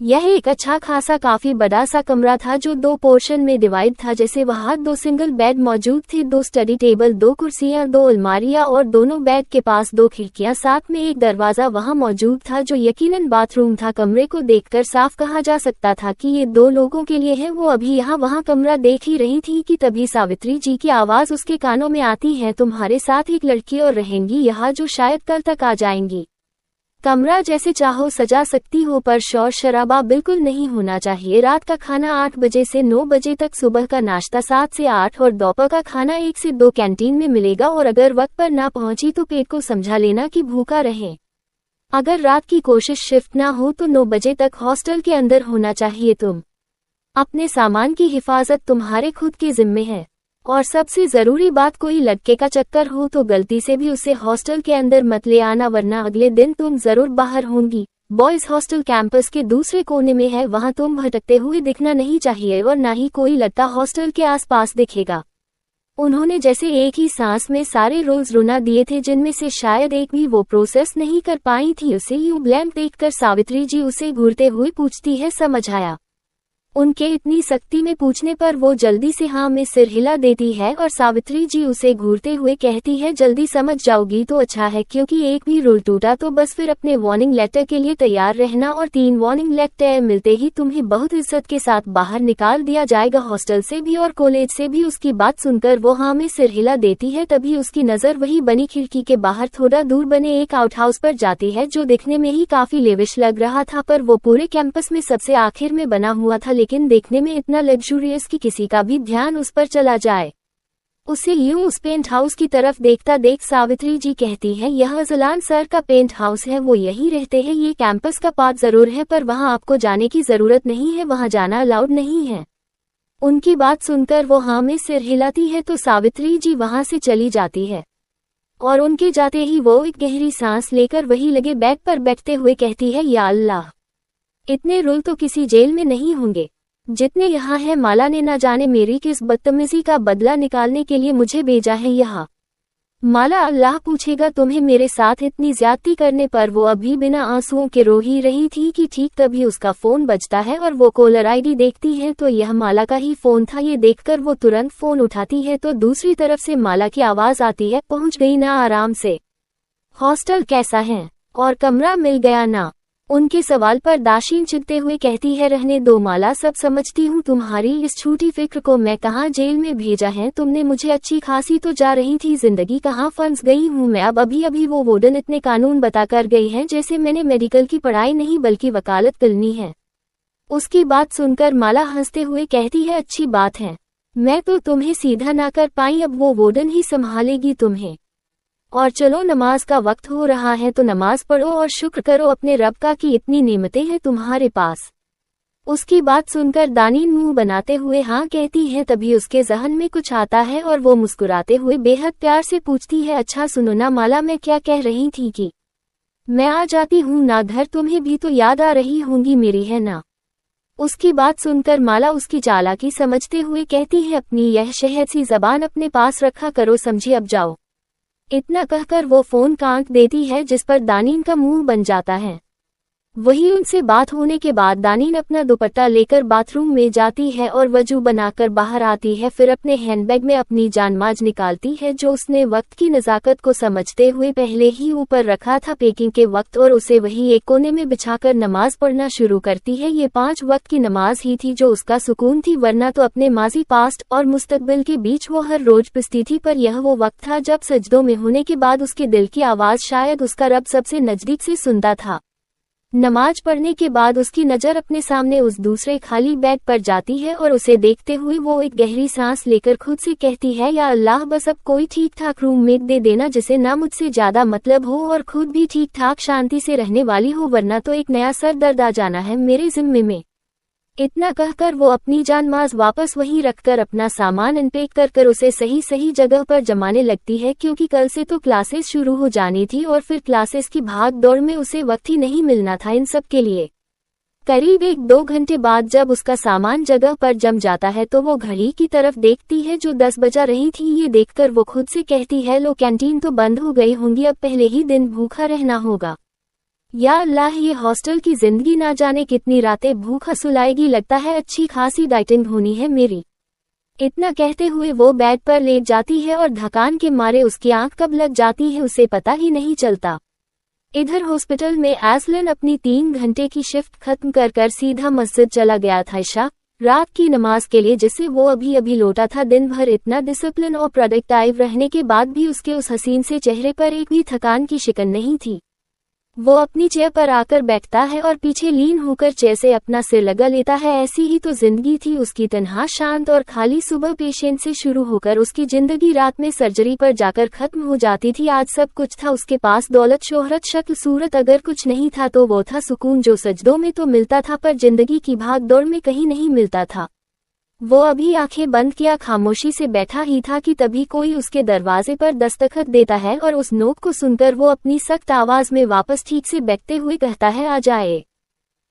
[SPEAKER 1] यह एक अच्छा खासा काफी बड़ा सा कमरा था जो 2 पोर्शन में डिवाइड था, जैसे वहाँ 2 सिंगल बेड मौजूद थे, 2 स्टडी टेबल, 2 कुर्सियां, 2 अलमारियां और दोनों बेड के पास 2 खिड़कियां, साथ में एक दरवाजा वहाँ मौजूद था जो यकीनन बाथरूम था। कमरे को देखकर साफ कहा जा सकता था कि ये 2 लोगों के लिए है। वो अभी यहाँ वहाँ कमरा देख ही रही थी कि तभी सावित्री जी की आवाज उसके कानों में आती है, तुम्हारे साथ एक लड़की और रहेंगी यहाँ जो शायद कल तक आ जाएंगी। कमरा जैसे चाहो सजा सकती हो पर शोर शराबा बिल्कुल नहीं होना चाहिए। रात का खाना 8 बजे से 9 बजे तक, सुबह का नाश्ता 7 से 8 और दोपहर का खाना 1 से 2 कैंटीन में मिलेगा और अगर वक्त पर ना पहुंची तो पेट को समझा लेना कि भूखा रहे। अगर रात की कोशिश शिफ्ट ना हो तो 9 बजे तक हॉस्टल के अंदर होना चाहिए। तुम अपने सामान की हिफाजत तुम्हारे खुद के जिम्मे है और सबसे जरूरी बात, कोई लड़के का चक्कर हो तो गलती से भी उसे हॉस्टल के अंदर मत ले आना वरना अगले दिन तुम जरूर बाहर होंगी। बॉयज हॉस्टल कैंपस के दूसरे कोने में है, वहां तुम भटकते हुए दिखना नहीं चाहिए और ना ही कोई लड़का हॉस्टल के आसपास दिखेगा। उन्होंने जैसे एक ही सांस में सारे रोल्स रुना दिए थे जिनमें से शायद एक भी वो प्रोसेस नहीं कर पाई थी। उसे यूं ब्लैंक देखकर सावित्री जी उसे घूरते हुए पूछती है, समझ आया? उनके इतनी सख्ती में पूछने पर वो जल्दी से हाँ में सिर हिला देती है और सावित्री जी उसे घूरते हुए कहती है, जल्दी समझ जाओगी तो अच्छा है, क्योंकि एक भी रूल टूटा तो बस फिर अपने वार्निंग लेटर के लिए तैयार रहना और 3 वार्निंग लेटर मिलते ही तुम्हें बहुत इज्जत के साथ बाहर निकाल दिया जाएगा, हॉस्टल से भी और कॉलेज से भी। उसकी बात सुनकर वो हाँ में सिर हिला देती है। तभी उसकी नजर वही बनी खिड़की के बाहर थोड़ा दूर बने एक आउटहाउस पर जाती है जो दिखने में ही काफी लेविश लग रहा था, पर वो पूरे कैंपस में सबसे आखिर में बना हुआ था, लेकिन देखने में इतना लग्जूरियस कि किसी का भी ध्यान उस पर चला जाए। उसे यूं उस पेंट हाउस की तरफ देखता देख सावित्री जी कहती है, यह जलान सर का पेंट हाउस है, वो यहीं रहते हैं। ये कैंपस का पार्ट जरूर है पर वहां आपको जाने की जरूरत नहीं है, वहां जाना अलाउड नहीं है। उनकी बात सुनकर वो हाँ में सिर हिलाती है तो सावित्री जी वहां से चली जाती है और उनके जाते ही वो एक गहरी सांस लेकर वही लगे बेड पर बैठते हुए कहती है, या अल्लाह, इतने रूल तो किसी जेल में नहीं होंगे जितने यहाँ है। माला ने न जाने मेरी किस बदतमीजी का बदला निकालने के लिए मुझे भेजा है यहाँ। माला, अल्लाह पूछेगा तुम्हें मेरे साथ इतनी ज्यादती करने पर। वो अभी बिना आंसुओं के रो ही रही थी कि ठीक तभी उसका फोन बजता है और वो कॉलर आईडी देखती है तो यह माला का ही फोन था। ये देखकर वो तुरंत फोन उठाती है तो दूसरी तरफ से माला की आवाज आती है, पहुंच गई ना आराम से? हॉस्टल कैसा है और कमरा मिल गया ना? उनके सवाल पर दाशीन चिढ़ते हुए कहती है, रहने दो माला, सब समझती हूँ तुम्हारी इस छोटी फिक्र को। मैं कहाँ जेल में भेजा है तुमने मुझे? अच्छी खासी तो जा रही थी जिंदगी, कहाँ फंस गई हूँ मैं? अब अभी वो वार्डन इतने कानून बता कर गई हैं जैसे मैंने मेडिकल की पढ़ाई नहीं बल्कि वकालत करनी है। उसकी बात सुनकर माला हंसते हुए कहती है, अच्छी बात है, मैं तो तुम्हें सीधा ना कर पाई, अब वो वार्डन ही संभालेगी तुम्हें। और चलो, नमाज का वक्त हो रहा है तो नमाज पढ़ो और शुक्र करो अपने रब का कि इतनी नेमतें हैं तुम्हारे पास। उसकी बात सुनकर दानीन मुंह बनाते हुए हाँ कहती है। तभी उसके जहन में कुछ आता है और वो मुस्कुराते हुए बेहद प्यार से पूछती है, अच्छा सुनो ना माला, मैं क्या कह रही थी कि मैं आ जाती हूँ ना घर, तुम्हें भी तो याद आ रही होंगी मेरी, है ना? उसकी बात सुनकर माला उसकी चालाकी समझते हुए कहती है, अपनी यह शहद सी जबान अपने पास रखा करो, समझी? अब जाओ। इतना कहकर वो फोन काट देती है जिस पर दानीन का मुंह बन जाता है। वही उनसे बात होने के बाद दानीन अपना दुपट्टा लेकर बाथरूम में जाती है और वजू बनाकर बाहर आती है। फिर अपने हैंडबैग में अपनी जानमाज निकालती है जो उसने वक्त की नज़ाकत को समझते हुए पहले ही ऊपर रखा था पैकिंग के वक्त, और उसे वही एक कोने में बिछाकर नमाज पढ़ना शुरू करती है। ये 5 वक्त की नमाज ही थी जो उसका सुकून थी, वरना तो अपने माजी, पास्ट और मुस्तकबिल के बीच वो हर रोज पिसती थी। पर यह वो वक्त था जब सजदों में होने के बाद उसके दिल की आवाज़ शायद उसका रब सबसे नजदीक से सुनता था। नमाज पढ़ने के बाद उसकी नज़र अपने सामने उस दूसरे खाली बेड पर जाती है और उसे देखते हुए वो एक गहरी सांस लेकर खुद से कहती है, या अल्लाह, बस अब कोई ठीक ठाक रूममेट दे देना जिसे ना मुझसे ज्यादा मतलब हो और खुद भी ठीक ठाक शांति से रहने वाली हो, वरना तो एक नया सर दर्द आ जाना है मेरे जिम्मे में। इतना कहकर वो अपनी जानमाज वापस वहीं रखकर अपना सामान अनपैक कर उसे सही जगह पर जमाने लगती है, क्योंकि कल से तो क्लासेस शुरू हो जानी थी और फिर क्लासेस की भाग दौड़ में उसे वक्त ही नहीं मिलना था इन सब के लिए। करीब 1-2 घंटे बाद जब उसका सामान जगह पर जम जाता है तो वो घड़ी की तरफ देखती है जो 10 बजा रही थी। ये देखकर वो खुद से कहती है, लो कैंटीन तो बंद हो गई होंगी, अब पहले ही दिन भूखा रहना होगा। या अल्लाह, ये हॉस्टल की जिंदगी ना जाने कितनी रातें भूखा सुलाएगी, लगता है अच्छी खासी डाइटिंग होनी है मेरी। इतना कहते हुए वो बेड पर लेट जाती है और थकान के मारे उसकी आंख कब लग जाती है उसे पता ही नहीं चलता। इधर हॉस्पिटल में एसलन अपनी 3 घंटे की शिफ्ट खत्म कर सीधा मस्जिद चला गया था इशा रात की नमाज के लिए, जिससे वो अभी लौटा था। दिन भर इतना डिसिप्लिन और प्रोडक्टिव रहने के बाद भी उसके उस हसीन से चेहरे पर एक भी थकान की शिकन नहीं थी। वो अपनी चेयर पर आकर बैठता है और पीछे लीन होकर चेयर से अपना सिर लगा लेता है। ऐसी ही तो जिंदगी थी उसकी, तन्हा, शांत और खाली। सुबह पेशेंट से शुरू होकर उसकी जिंदगी रात में सर्जरी पर जाकर खत्म हो जाती थी। आज सब कुछ था उसके पास, दौलत, शोहरत, शक्ल, सूरत। अगर कुछ नहीं था तो वो था सुकून, जो सजदों में तो मिलता था पर जिंदगी की भाग दौड़ में कहीं नहीं मिलता था। वो अभी आंखें बंद किया खामोशी से बैठा ही था कि तभी कोई उसके दरवाजे पर दस्तखत देता है और उस नोक को सुनकर वो अपनी सख्त आवाज में वापस ठीक से बैठते हुए कहता है, आ जाए।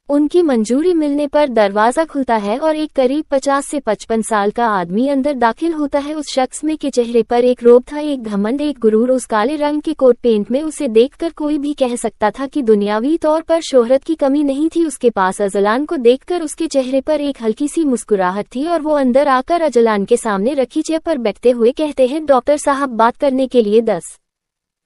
[SPEAKER 1] उनकी मंजूरी मिलने पर दरवाजा खुलता है और एक करीब 50 से 55 साल का आदमी अंदर दाखिल होता है। उस शख्स में के चेहरे पर एक रोब था, एक घमंड, एक गुरूर। उस काले रंग के कोट पेंट में उसे देखकर कोई भी कह सकता था कि दुनियावी तौर पर शोहरत की कमी नहीं थी उसके पास। अजलान को देखकर उसके चेहरे पर एक हल्की सी मुस्कुराहट थी और वो अंदर आकर अजलान के सामने रखी चेयर पर बैठते हुए कहते हैं, डॉक्टर साहब, बात करने के लिए 10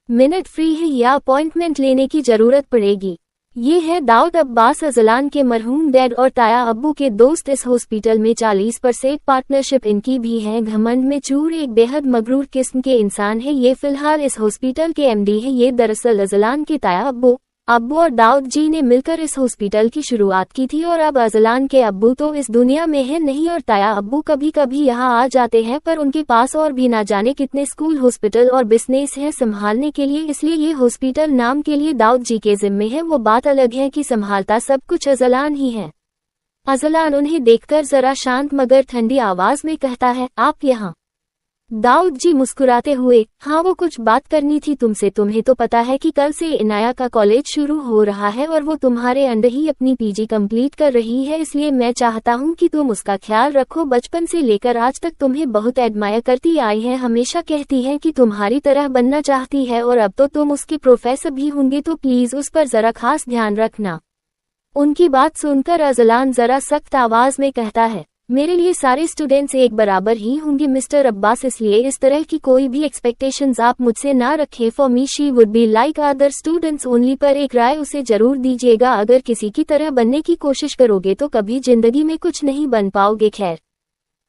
[SPEAKER 1] मिनट फ्री है या अपॉइंटमेंट लेने की जरूरत पड़ेगी? ये है दाऊद अब्बास, अजलान के मरहूम डैड और ताया अब्बू के दोस्त। इस हॉस्पिटल में 40% पार्टनरशिप इनकी भी है। घमंड में चूर, एक बेहद मगरूर किस्म के इंसान है ये। फिलहाल इस हॉस्पिटल के एमडी है ये। दरअसल अजलान के ताया अब्बू और दाऊद जी ने मिलकर इस हॉस्पिटल की शुरुआत की थी और अब अजलान के अब्बू तो इस दुनिया में है नहीं और ताया अब्बू कभी कभी यहाँ आ जाते हैं, पर उनके पास और भी ना जाने कितने स्कूल, हॉस्पिटल और बिजनेस है संभालने के लिए, इसलिए ये हॉस्पिटल नाम के लिए दाऊद जी के जिम्मे है। वो बात अलग है कि संभालता सब कुछ अजलान ही है। अजलान उन्हें देखकर जरा शांत मगर ठंडी आवाज में कहता है, आप यहाँ? दाऊद जी मुस्कुराते हुए, हाँ, वो कुछ बात करनी थी तुमसे। तुम्हें तो पता है कि कल से इनाया का कॉलेज शुरू हो रहा है और वो तुम्हारे अंडर ही अपनी पीजी कंप्लीट कर रही है, इसलिए मैं चाहता हूँ कि तुम उसका ख्याल रखो। बचपन से लेकर आज तक तुम्हें बहुत एडमायर करती आई है, हमेशा कहती है कि तुम्हारी तरह बनना चाहती है और अब तो तुम उसके प्रोफेसर भी होंगे, तो प्लीज उस पर जरा खास ध्यान रखना। उनकी बात सुनकर अजलान जरा सख्त आवाज में कहता है, मेरे लिए सारे स्टूडेंट्स एक बराबर ही होंगे मिस्टर अब्बास, इसलिए इस तरह की कोई भी एक्सपेक्टेशंस आप मुझसे ना रखें। For me she would be like other students only, पर एक राय उसे जरूर दीजिएगा, अगर किसी की तरह बनने की कोशिश करोगे तो कभी जिंदगी में कुछ नहीं बन पाओगे। खैर,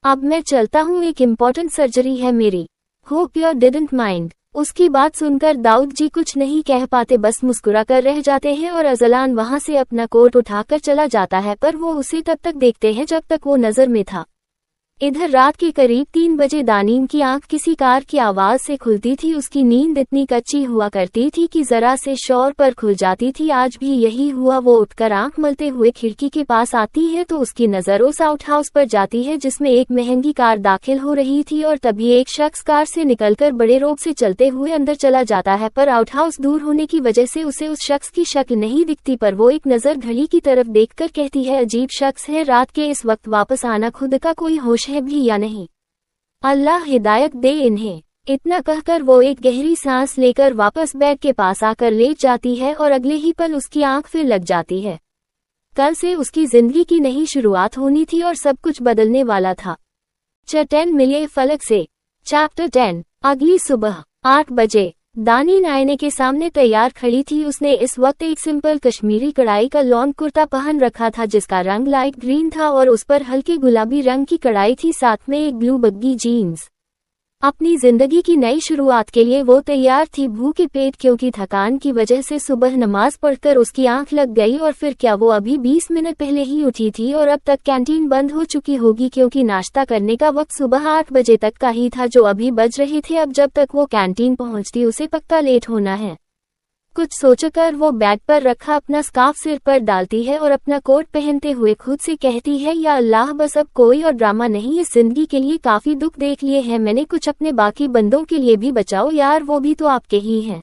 [SPEAKER 1] अब मैं चलता हूँ, एक इम्पोर्टेंट सर्जरी है मेरी। Hope you didn't mind. उसकी बात सुनकर दाऊद जी कुछ नहीं कह पाते, बस मुस्कुरा कर रह जाते हैं और अजलान वहां से अपना कोट उठाकर चला जाता है, पर वो उसे तब तक देखते हैं जब तक वो नजर में था। इधर रात के करीब 3 बजे दानीम की आंख किसी कार की आवाज से खुलती थी। उसकी नींद इतनी कच्ची हुआ करती थी कि जरा से शोर पर खुल जाती थी। आज भी यही हुआ। वो उठकर आंख मलते हुए खिड़की के पास आती है तो उसकी नजर उस आउट हाउस पर जाती है जिसमें एक महंगी कार दाखिल हो रही थी और तभी एक शख्स कार से निकलकर बड़े रोब से चलते हुए अंदर चला जाता है, पर आउट हाउस दूर होने की वजह से उसे उस शख्स की शक्ल नहीं दिखती। पर वो एक नजर घड़ी की तरफ देखकर कहती है, अजीब शख्स है, रात के इस वक्त वापस आना, खुद का कोई होश है भी या नहीं? अल्लाह हिदायत दे इन्हें। इतना कहकर वो एक गहरी सांस लेकर वापस बेड के पास आकर लेट जाती है और अगले ही पल उसकी आंख फिर लग जाती है। कल से उसकी जिंदगी की नई शुरुआत होनी थी और सब कुछ बदलने वाला था। 10 मिलिए फलक से। चैप्टर 10। अगली सुबह 8 बजे दानीन आईने के सामने तैयार खड़ी थी। उसने इस वक्त एक सिंपल कश्मीरी कढ़ाई का लॉन कुर्ता पहन रखा था जिसका रंग लाइट ग्रीन था और उस पर हल्के गुलाबी रंग की कढ़ाई थी, साथ में एक ब्लू बग्गी जीन्स। अपनी जिंदगी की नई शुरुआत के लिए वो तैयार थी, भूखे पेट, क्योंकि थकान की वजह से सुबह नमाज पढ़कर उसकी आंख लग गई। और फिर क्या, वो अभी 20 मिनट पहले ही उठी थी और अब तक कैंटीन बंद हो चुकी होगी, क्योंकि नाश्ता करने का वक्त सुबह 8 बजे तक का ही था जो अभी बज रहे थे। अब जब तक वो कैंटीन पहुंचती उसे पक्का लेट होना है। कुछ सोचकर वो बेड पर रखा अपना स्कार्फ सिर पर डालती है और अपना कोट पहनते हुए खुद से कहती है, या अल्लाह, बस अब कोई और ड्रामा नहीं। इस जिंदगी के लिए काफी दुख देख लिए हैं मैंने, कुछ अपने बाकी बंदों के लिए भी बचाओ यार, वो भी तो आपके ही हैं।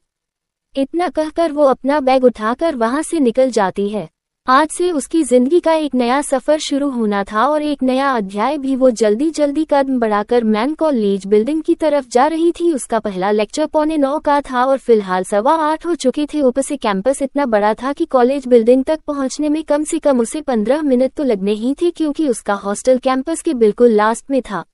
[SPEAKER 1] इतना कहकर वो अपना बैग उठाकर वहां से निकल जाती है। आज से उसकी जिंदगी का एक नया सफर शुरू होना था और एक नया अध्याय भी। वो जल्दी जल्दी कदम बढ़ाकर मैन कॉलेज बिल्डिंग की तरफ जा रही थी। उसका पहला लेक्चर 9:15 का था और फिलहाल 7:15 हो चुके थे। ऊपर से कैंपस इतना बड़ा था कि कॉलेज बिल्डिंग तक पहुंचने में कम से कम उसे 15 मिनट तो लगने ही थे, क्योंकि उसका हॉस्टल कैंपस के बिल्कुल लास्ट में था।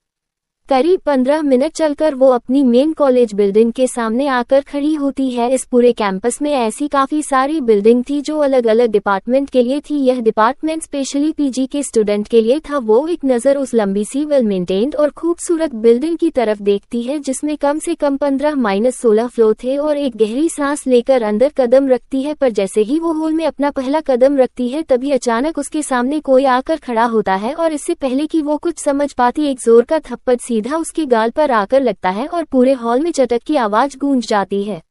[SPEAKER 1] करीब 15 मिनट चलकर वो अपनी मेन कॉलेज बिल्डिंग के सामने आकर खड़ी होती है। इस पूरे कैंपस में ऐसी काफी सारी बिल्डिंग थी जो अलग अलग डिपार्टमेंट के लिए थी। यह डिपार्टमेंट स्पेशली पीजी के स्टूडेंट के लिए था। वो एक नज़र उस लंबी सी वेल मेंटेन्ड और खूबसूरत बिल्डिंग की तरफ देखती है जिसमें कम से कम 15-16 फ्लोर थे और एक गहरी सांस लेकर अंदर कदम रखती है। पर जैसे ही वो हॉल में अपना पहला कदम रखती है तभी अचानक उसके सामने कोई आकर खड़ा होता है और इससे पहले कि वो कुछ समझ पाती एक जोर का थप्पड़ सीधा उसके गाल पर आकर लगता है और पूरे हॉल में चटक की आवाज गूंज जाती है।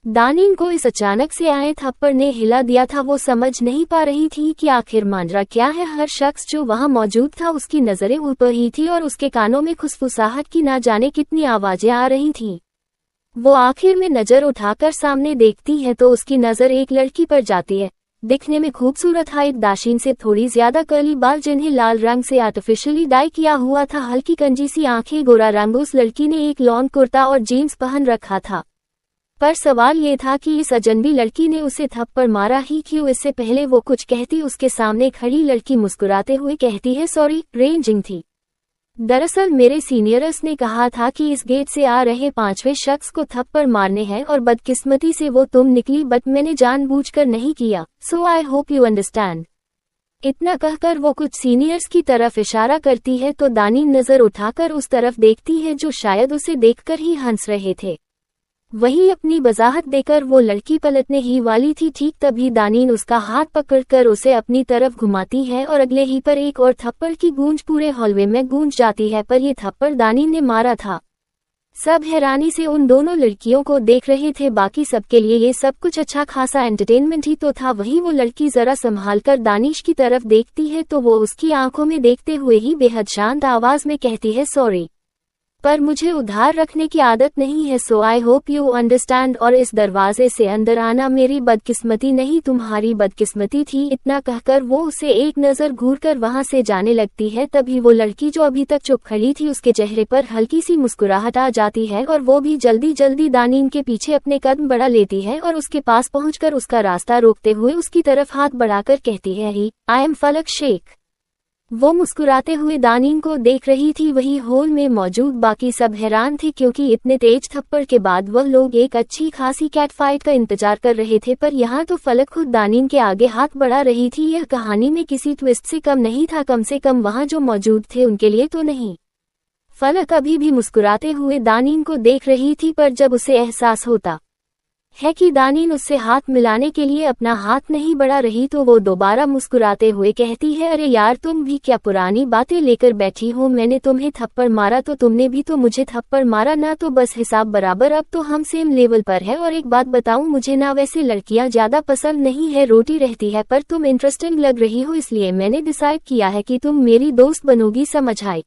[SPEAKER 1] दानिन को इस अचानक से आए थप्पड़ ने हिला दिया था। वो समझ नहीं पा रही थी कि आखिर माजरा क्या है। हर शख्स जो वहां मौजूद था उसकी नजरें ऊपर ही थी और उसके कानों में खुसफुसाहट की ना जाने कितनी आवाजें आ रही थीं। वो आखिर में नजर उठाकर सामने देखती है तो उसकी नजर एक लड़की पर जाती है। दिखने में खूबसूरत हाइट, दाशीन से थोड़ी ज्यादा कर्ली बाल जिन्हें लाल रंग से आर्टिफिशियली डाई किया हुआ था, हल्की कंजी सी आंखें, गोरा रंग। उस लड़की ने एक लॉन कुर्ता और जीन्स पहन रखा था। पर सवाल ये था कि इस अजनबी लड़की ने उसे थप्पड़ मारा ही क्यों। इससे पहले वो कुछ कहती उसके सामने खड़ी लड़की मुस्कुराते हुए कहती है, सॉरी, रेंजिंग थी। दरअसल मेरे सीनियर्स ने कहा था कि इस गेट से आ रहे 5वें शख्स को थप्पड़ मारने हैं और बदकिस्मती से वो तुम निकली, बट मैंने जानबूझकर नहीं किया। सो आई होप यू अंडरस्टैंड। इतना कहकर वो कुछ सीनियर्स की तरफ इशारा करती है तो दानिन नजर उठाकर उस तरफ देखती है जो शायद उसे देखकर ही हंस रहे थे। वहीं अपनी वजाहत देकर वो लड़की पलटने ही वाली थी। ठीक तभी दानिन उसका हाथ पकड़कर उसे अपनी तरफ घुमाती है और अगले ही पर एक और थप्पड़ की गूंज पूरे हॉलवे में गूंज जाती है। पर ये थप्पड़ दानिन ने मारा था। सब हैरानी से उन दोनों लड़कियों को देख रहे थे। बाकी सबके लिए ये सब कुछ अच्छा खासा एंटरटेनमेंट ही तो था। वहीं वो लड़की जरा संभालकर दानिश की तरफ देखती है तो वो उसकी आंखों में देखते हुए ही बेहद शांत आवाज में कहती है, सॉरी, पर मुझे उधार रखने की आदत नहीं है। सो आई होप यू अंडरस्टैंड। और इस दरवाजे से अंदर आना मेरी बदकिस्मती नहीं, तुम्हारी बदकिस्मती थी। इतना कहकर वो उसे एक नजर घूरकर वहां से जाने लगती है। तभी वो लड़की जो अभी तक चुप खड़ी थी उसके चेहरे पर हल्की सी मुस्कुराहट आ जाती है और वो भी जल्दी जल्दी दानिन के पीछे अपने कदम बढ़ा लेती है और उसके पास पहुंचकर उसका रास्ता रोकते हुए उसकी तरफ हाथ बढ़ाकर कहती है, ही आई एम फलक शेख। वो मुस्कुराते हुए दानिन को देख रही थी। वही हॉल में मौजूद बाकी सब हैरान थे क्योंकि इतने तेज थप्पड़ के बाद वह लोग एक अच्छी खासी कैट फाइट का इंतजार कर रहे थे। पर यहाँ तो फलक खुद दानिन के आगे हाथ बढ़ा रही थी। यह कहानी में किसी ट्विस्ट से कम नहीं था, कम से कम वहाँ जो मौजूद थे उनके लिए तो नहीं। फलक अभी भी मुस्कुराते हुए दानिन को देख रही थी, पर जब उसे एहसास होता है कि दानिन उससे हाथ मिलाने के लिए अपना हाथ नहीं बढ़ा रही तो वो दोबारा मुस्कुराते हुए कहती है, अरे यार, तुम भी क्या पुरानी बातें लेकर बैठी हो। मैंने तुम्हें थप्पड़ मारा तो तुमने भी तो मुझे थप्पड़ मारा ना, तो बस हिसाब बराबर। अब तो हम सेम लेवल पर है। और एक बात बताऊं, मुझे ना वैसे लड़कियां ज्यादा पसंद नहीं है, रोटी रहती है, पर तुम इंटरेस्टिंग लग रही हो, इसलिए मैंने डिसाइड किया है कि तुम मेरी दोस्त बनोगी, समझ आई।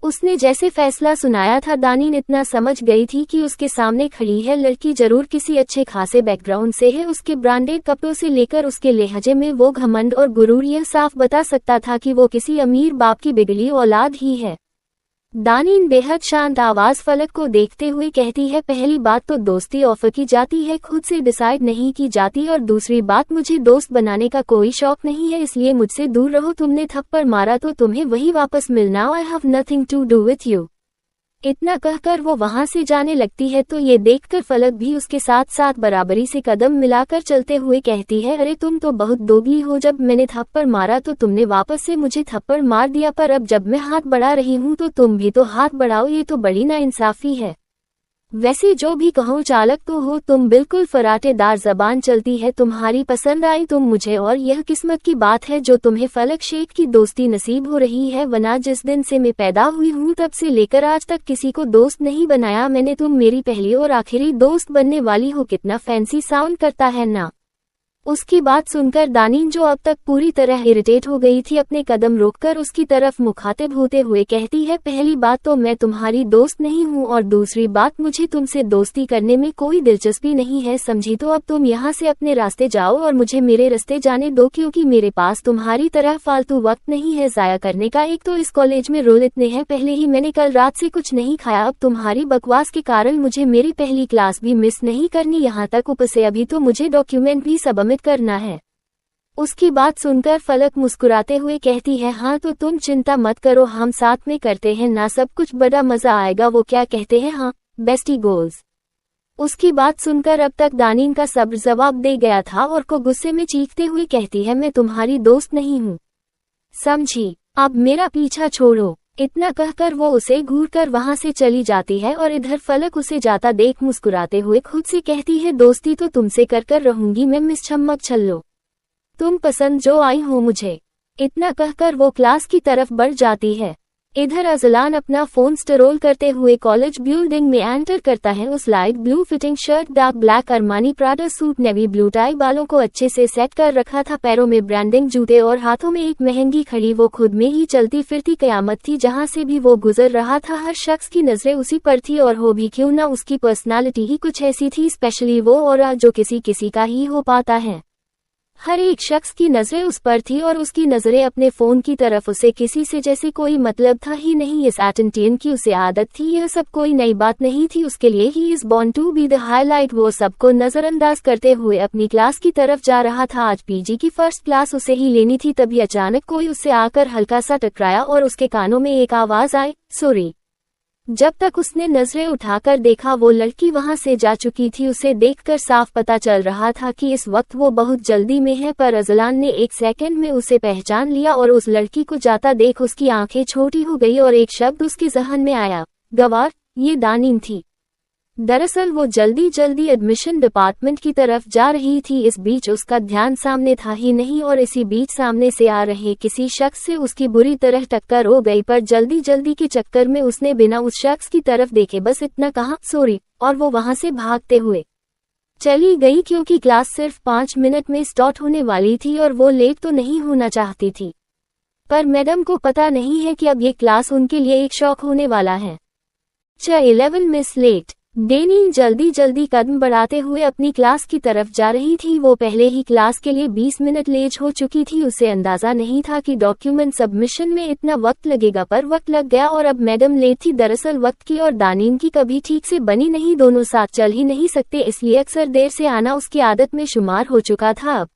[SPEAKER 1] उसने जैसे फैसला सुनाया था, दानिन इतना समझ गई थी कि उसके सामने खड़ी है लड़की जरूर किसी अच्छे खासे बैकग्राउंड से है। उसके ब्रांडेड कपड़ों से लेकर उसके लहजे में वो घमंड और गुरूर यह साफ बता सकता था कि वो किसी अमीर बाप की बिगड़ी औलाद ही है। दानिन बेहद शांत आवाज फलक को देखते हुए कहती है, पहली बात तो दोस्ती ऑफर की जाती है, खुद से डिसाइड नहीं की जाती। और दूसरी बात, मुझे दोस्त बनाने का कोई शौक नहीं है, इसलिए मुझसे दूर रहो। तुमने थप्पड़ मारा तो तुम्हें वही वापस मिलना। I have nothing to do with you. इतना कहकर वो वहां से जाने लगती है तो ये देखकर फलक भी उसके साथ साथ बराबरी से कदम मिलाकर चलते हुए कहती है, अरे तुम तो बहुत दोगली हो। जब मैंने थप्पड़ मारा तो तुमने वापस से मुझे थप्पड़ मार दिया, पर अब जब मैं हाथ बढ़ा रही हूँ तो तुम भी तो हाथ बढ़ाओ। ये तो बड़ी नाइंसाफी है। वैसे जो भी कहो, चालक तो हो तुम, बिल्कुल फराटेदार जबान चलती है तुम्हारी। पसंद आई तुम मुझे और यह किस्मत की बात है जो तुम्हें फलक शेख की दोस्ती नसीब हो रही है, वरना जिस दिन से मैं पैदा हुई हूँ तब से लेकर आज तक किसी को दोस्त नहीं बनाया मैंने। तुम मेरी पहली और आखिरी दोस्त बनने वाली हो। कितना फैंसी साउंड करता है ना। उसकी बात सुनकर दानीन, जो अब तक पूरी तरह इरिटेट हो गई थी, अपने कदम रोककर उसकी तरफ मुखातिब होते हुए कहती है, पहली बात तो मैं तुम्हारी दोस्त नहीं हूँ और दूसरी बात मुझे तुमसे दोस्ती करने में कोई दिलचस्पी नहीं है, समझी? तो अब तुम यहाँ से अपने रास्ते जाओ और मुझे मेरे रास्ते जाने दो, क्योंकि मेरे पास तुम्हारी तरह फालतू वक्त नहीं है जाया करने का। एक तो इस कॉलेज में रोल इतने हैं, पहले ही मैंने कल रात से कुछ नहीं खाया, अब तुम्हारी बकवास के कारण मुझे मेरी पहली क्लास भी मिस नहीं करनी, यहाँ तक ऊपर से अभी तो मुझे डॉक्यूमेंट भी सबमिट करना है। उसकी बात सुनकर फलक मुस्कुराते हुए कहती है, हाँ तो तुम चिंता मत करो, हम साथ में करते हैं ना सब कुछ, बड़ा मजा आएगा। वो क्या कहते हैं, हाँ बेस्टी गोल्स। उसकी बात सुनकर अब तक दानीन का सब्र जवाब दे गया था और को गुस्से में चीखते हुए कहती है, मैं तुम्हारी दोस्त नहीं हूँ, समझी? अब मेरा पीछा छोड़ो। इतना कहकर वो उसे घूरकर वहां से चली जाती है और इधर फलक उसे जाता देख मुस्कुराते हुए खुद से कहती है, दोस्ती तो तुमसे कर रहूंगी मैं, मिस छम्मक छल्लो, तुम पसंद जो आई हो मुझे। इतना कहकर वो क्लास की तरफ बढ़ जाती है। इधर अजलान अपना फोन स्टरोल करते हुए कॉलेज बिल्डिंग में एंटर करता है। उस light blue fitting shirt, dark black Armani Prada suit, navy blue tie, बालों को अच्छे से सेट कर रखा था, पैरों में ब्रांडिंग जूते और हाथों में एक महंगी घड़ी। वो खुद में ही चलती फिरती कयामत थी। जहां से भी वो गुजर रहा था हर शख्स की नजरें उसी पर थी, और हो भी क्यों ना, उसकी पर्सनालिटी ही कुछ ऐसी थी, स्पेशली वो ऑरा जो किसी का ही हो पाता है। हर एक शख्स की नजरें उस पर थी और उसकी नजरें अपने फोन की तरफ। उसे किसी से जैसे कोई मतलब था ही नहीं, इस अटेंशन की उसे आदत थी। यह सब कोई नई बात नहीं थी उसके लिए, he is born to be the highlight. वो सबको नजरअंदाज करते हुए अपनी क्लास की तरफ जा रहा था। आज पीजी की फर्स्ट क्लास उसे ही लेनी थी, तभी अचानक कोई उससे आकर हल्का सा टकराया और उसके कानों में एक आवाज आई, सॉरी। जब तक उसने नजरें उठाकर देखा वो लड़की वहां से जा चुकी थी। उसे देखकर साफ पता चल रहा था कि इस वक्त वो बहुत जल्दी में है, पर अजलान ने एक सेकंड में उसे पहचान लिया और उस लड़की को जाता देख उसकी आंखें छोटी हो गई और एक शब्द उसके जहन में आया, गवार। ये दानीन थी। दरअसल वो जल्दी जल्दी एडमिशन डिपार्टमेंट की तरफ जा रही थी। इस बीच उसका ध्यान सामने था ही नहीं और इसी बीच सामने से आ रहे किसी शख्स से उसकी बुरी तरह टक्कर हो गई, पर जल्दी जल्दी के चक्कर में उसने बिना उस शख्स की तरफ देखे बस इतना कहा, सॉरी, और वो वहां से भागते हुए चली गई, क्योंकि क्लास सिर्फ 5 मिनट में स्टार्ट होने वाली थी और वो लेट तो नहीं होना चाहती थी। पर मैडम को पता नहीं है कि अब ये क्लास उनके लिए एक शौक होने वाला है। 11 मिस लेट। दानीन जल्दी जल्दी कदम बढ़ाते हुए अपनी क्लास की तरफ जा रही थी। वो पहले ही क्लास के लिए 20 मिनट लेट हो चुकी थी। उसे अंदाजा नहीं था कि डॉक्यूमेंट सबमिशन में इतना वक्त लगेगा, पर वक्त लग गया और अब मैडम लेट थी। दरअसल वक्त की और दानीन की कभी ठीक से बनी नहीं, दोनों साथ चल ही नहीं सकते, इसलिए अक्सर देर से आना उसकी आदत में शुमार हो चुका था। अब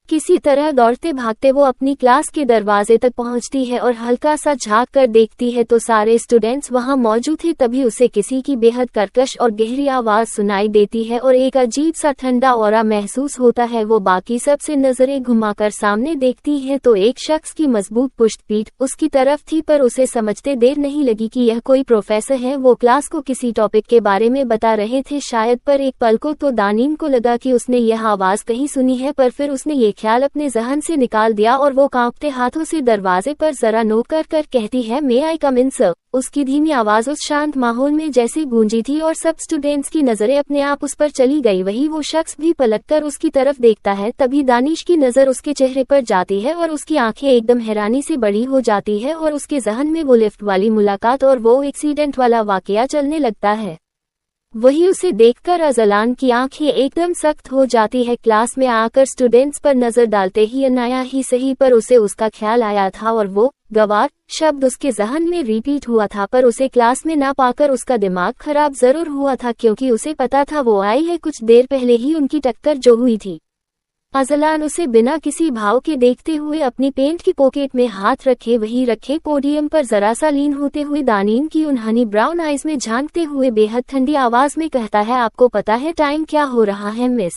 [SPEAKER 1] किसी तरह दौड़ते भागते वो अपनी क्लास के दरवाजे तक पहुंचती है और हल्का सा झांक कर देखती है तो सारे स्टूडेंट्स वहां मौजूद थे। तभी उसे किसी की बेहद कर्कश और गहरी आवाज सुनाई देती है और एक अजीब सा ठंडा ऑरा महसूस होता है। वो बाकी सबसे नजरें घुमाकर सामने देखती है तो एक शख्स की मजबूत पुष्ट पीठ उसकी तरफ थी, पर उसे समझते देर नहीं लगी कि यह कोई प्रोफेसर है। वो क्लास को किसी टॉपिक के बारे में बता रहे थे शायद, पर एक पल को तो दानीन को लगा कि उसने यह आवाज कहीं सुनी है, पर फिर उसने ये ख्याल अपने जहन से निकाल दिया और वो कांपते हाथों से दरवाजे पर जरा नोक कर कहती है, मे आई कम इन सर। उसकी धीमी आवाज उस शांत माहौल में जैसे गूंजी थी और सब स्टूडेंट्स की नजरें अपने आप उस पर चली गई। वही वो शख्स भी पलटकर उसकी तरफ देखता है। तभी दानिश की नजर उसके चेहरे पर जाती है और उसकी आंखें एकदम हैरानी से बड़ी हो जाती है और उसके जहन में वो लिफ्ट वाली मुलाकात और वो एक्सीडेंट वाला वाकया चलने लगता है। वही उसे देखकर अजलान की आंखें एकदम सख्त हो जाती है। क्लास में आकर स्टूडेंट्स पर नजर डालते ही अनाया ही सही, पर उसे उसका ख्याल आया था और वो गवार शब्द उसके जहन में रिपीट हुआ था, पर उसे क्लास में ना पाकर उसका दिमाग खराब जरूर हुआ था, क्योंकि उसे पता था वो आई है कुछ देर पहले ही उनकी टक्कर जो हुई थी। अजलान उसे बिना किसी भाव के देखते हुए अपनी पेंट की पॉकेट में हाथ रखे वहीं रखे पोडियम पर जरा सा लीन होते हुए दानीन की उन हनी ब्राउन आइज में झांकते हुए बेहद ठंडी आवाज में कहता है, आपको पता है टाइम क्या हो रहा है मिस?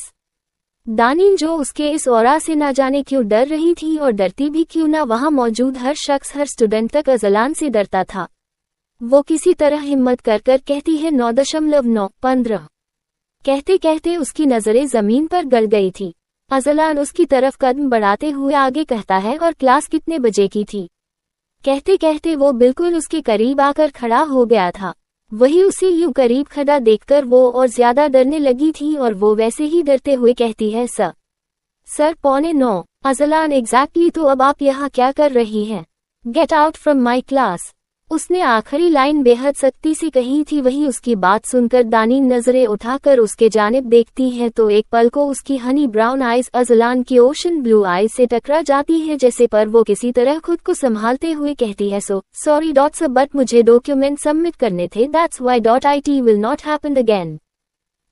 [SPEAKER 1] दानीन जो उसके इस ऑरा से ना जाने क्यों डर रही थी और डरती भी क्यों ना, वहां मौजूद हर शख्स हर स्टूडेंट तक अजलान से डरता था। वो किसी तरह हिम्मत कर कहती है 9.915। कहते कहते उसकी नजरें जमीन पर गड़ गई थी। अजलान उसकी तरफ कदम बढ़ाते हुए आगे कहता है, और क्लास कितने बजे की थी? कहते कहते वो बिल्कुल उसके करीब आकर खड़ा हो गया था। वही उसे यूं करीब खड़ा देखकर वो और ज्यादा डरने लगी थी और वो वैसे ही डरते हुए कहती है, सर। सर 8:45। अजलान एग्जैक्टली, तो अब आप यहाँ क्या कर रही हैं? Get out from my class. उसने आखिरी लाइन बेहद सख्ती से कही थी। वही उसकी बात सुनकर दानीन नजरें उठाकर उसके जानिब देखती है तो एक पल को उसकी हनी ब्राउन आइज अजलान की ओशन ब्लू आइज से टकरा जाती है, जैसे पर वो किसी तरह खुद को संभालते हुए कहती है, सॉरी डॉट सर, बट मुझे डॉक्यूमेंट सबमिट करने थे, that's why dot IT will not happen again.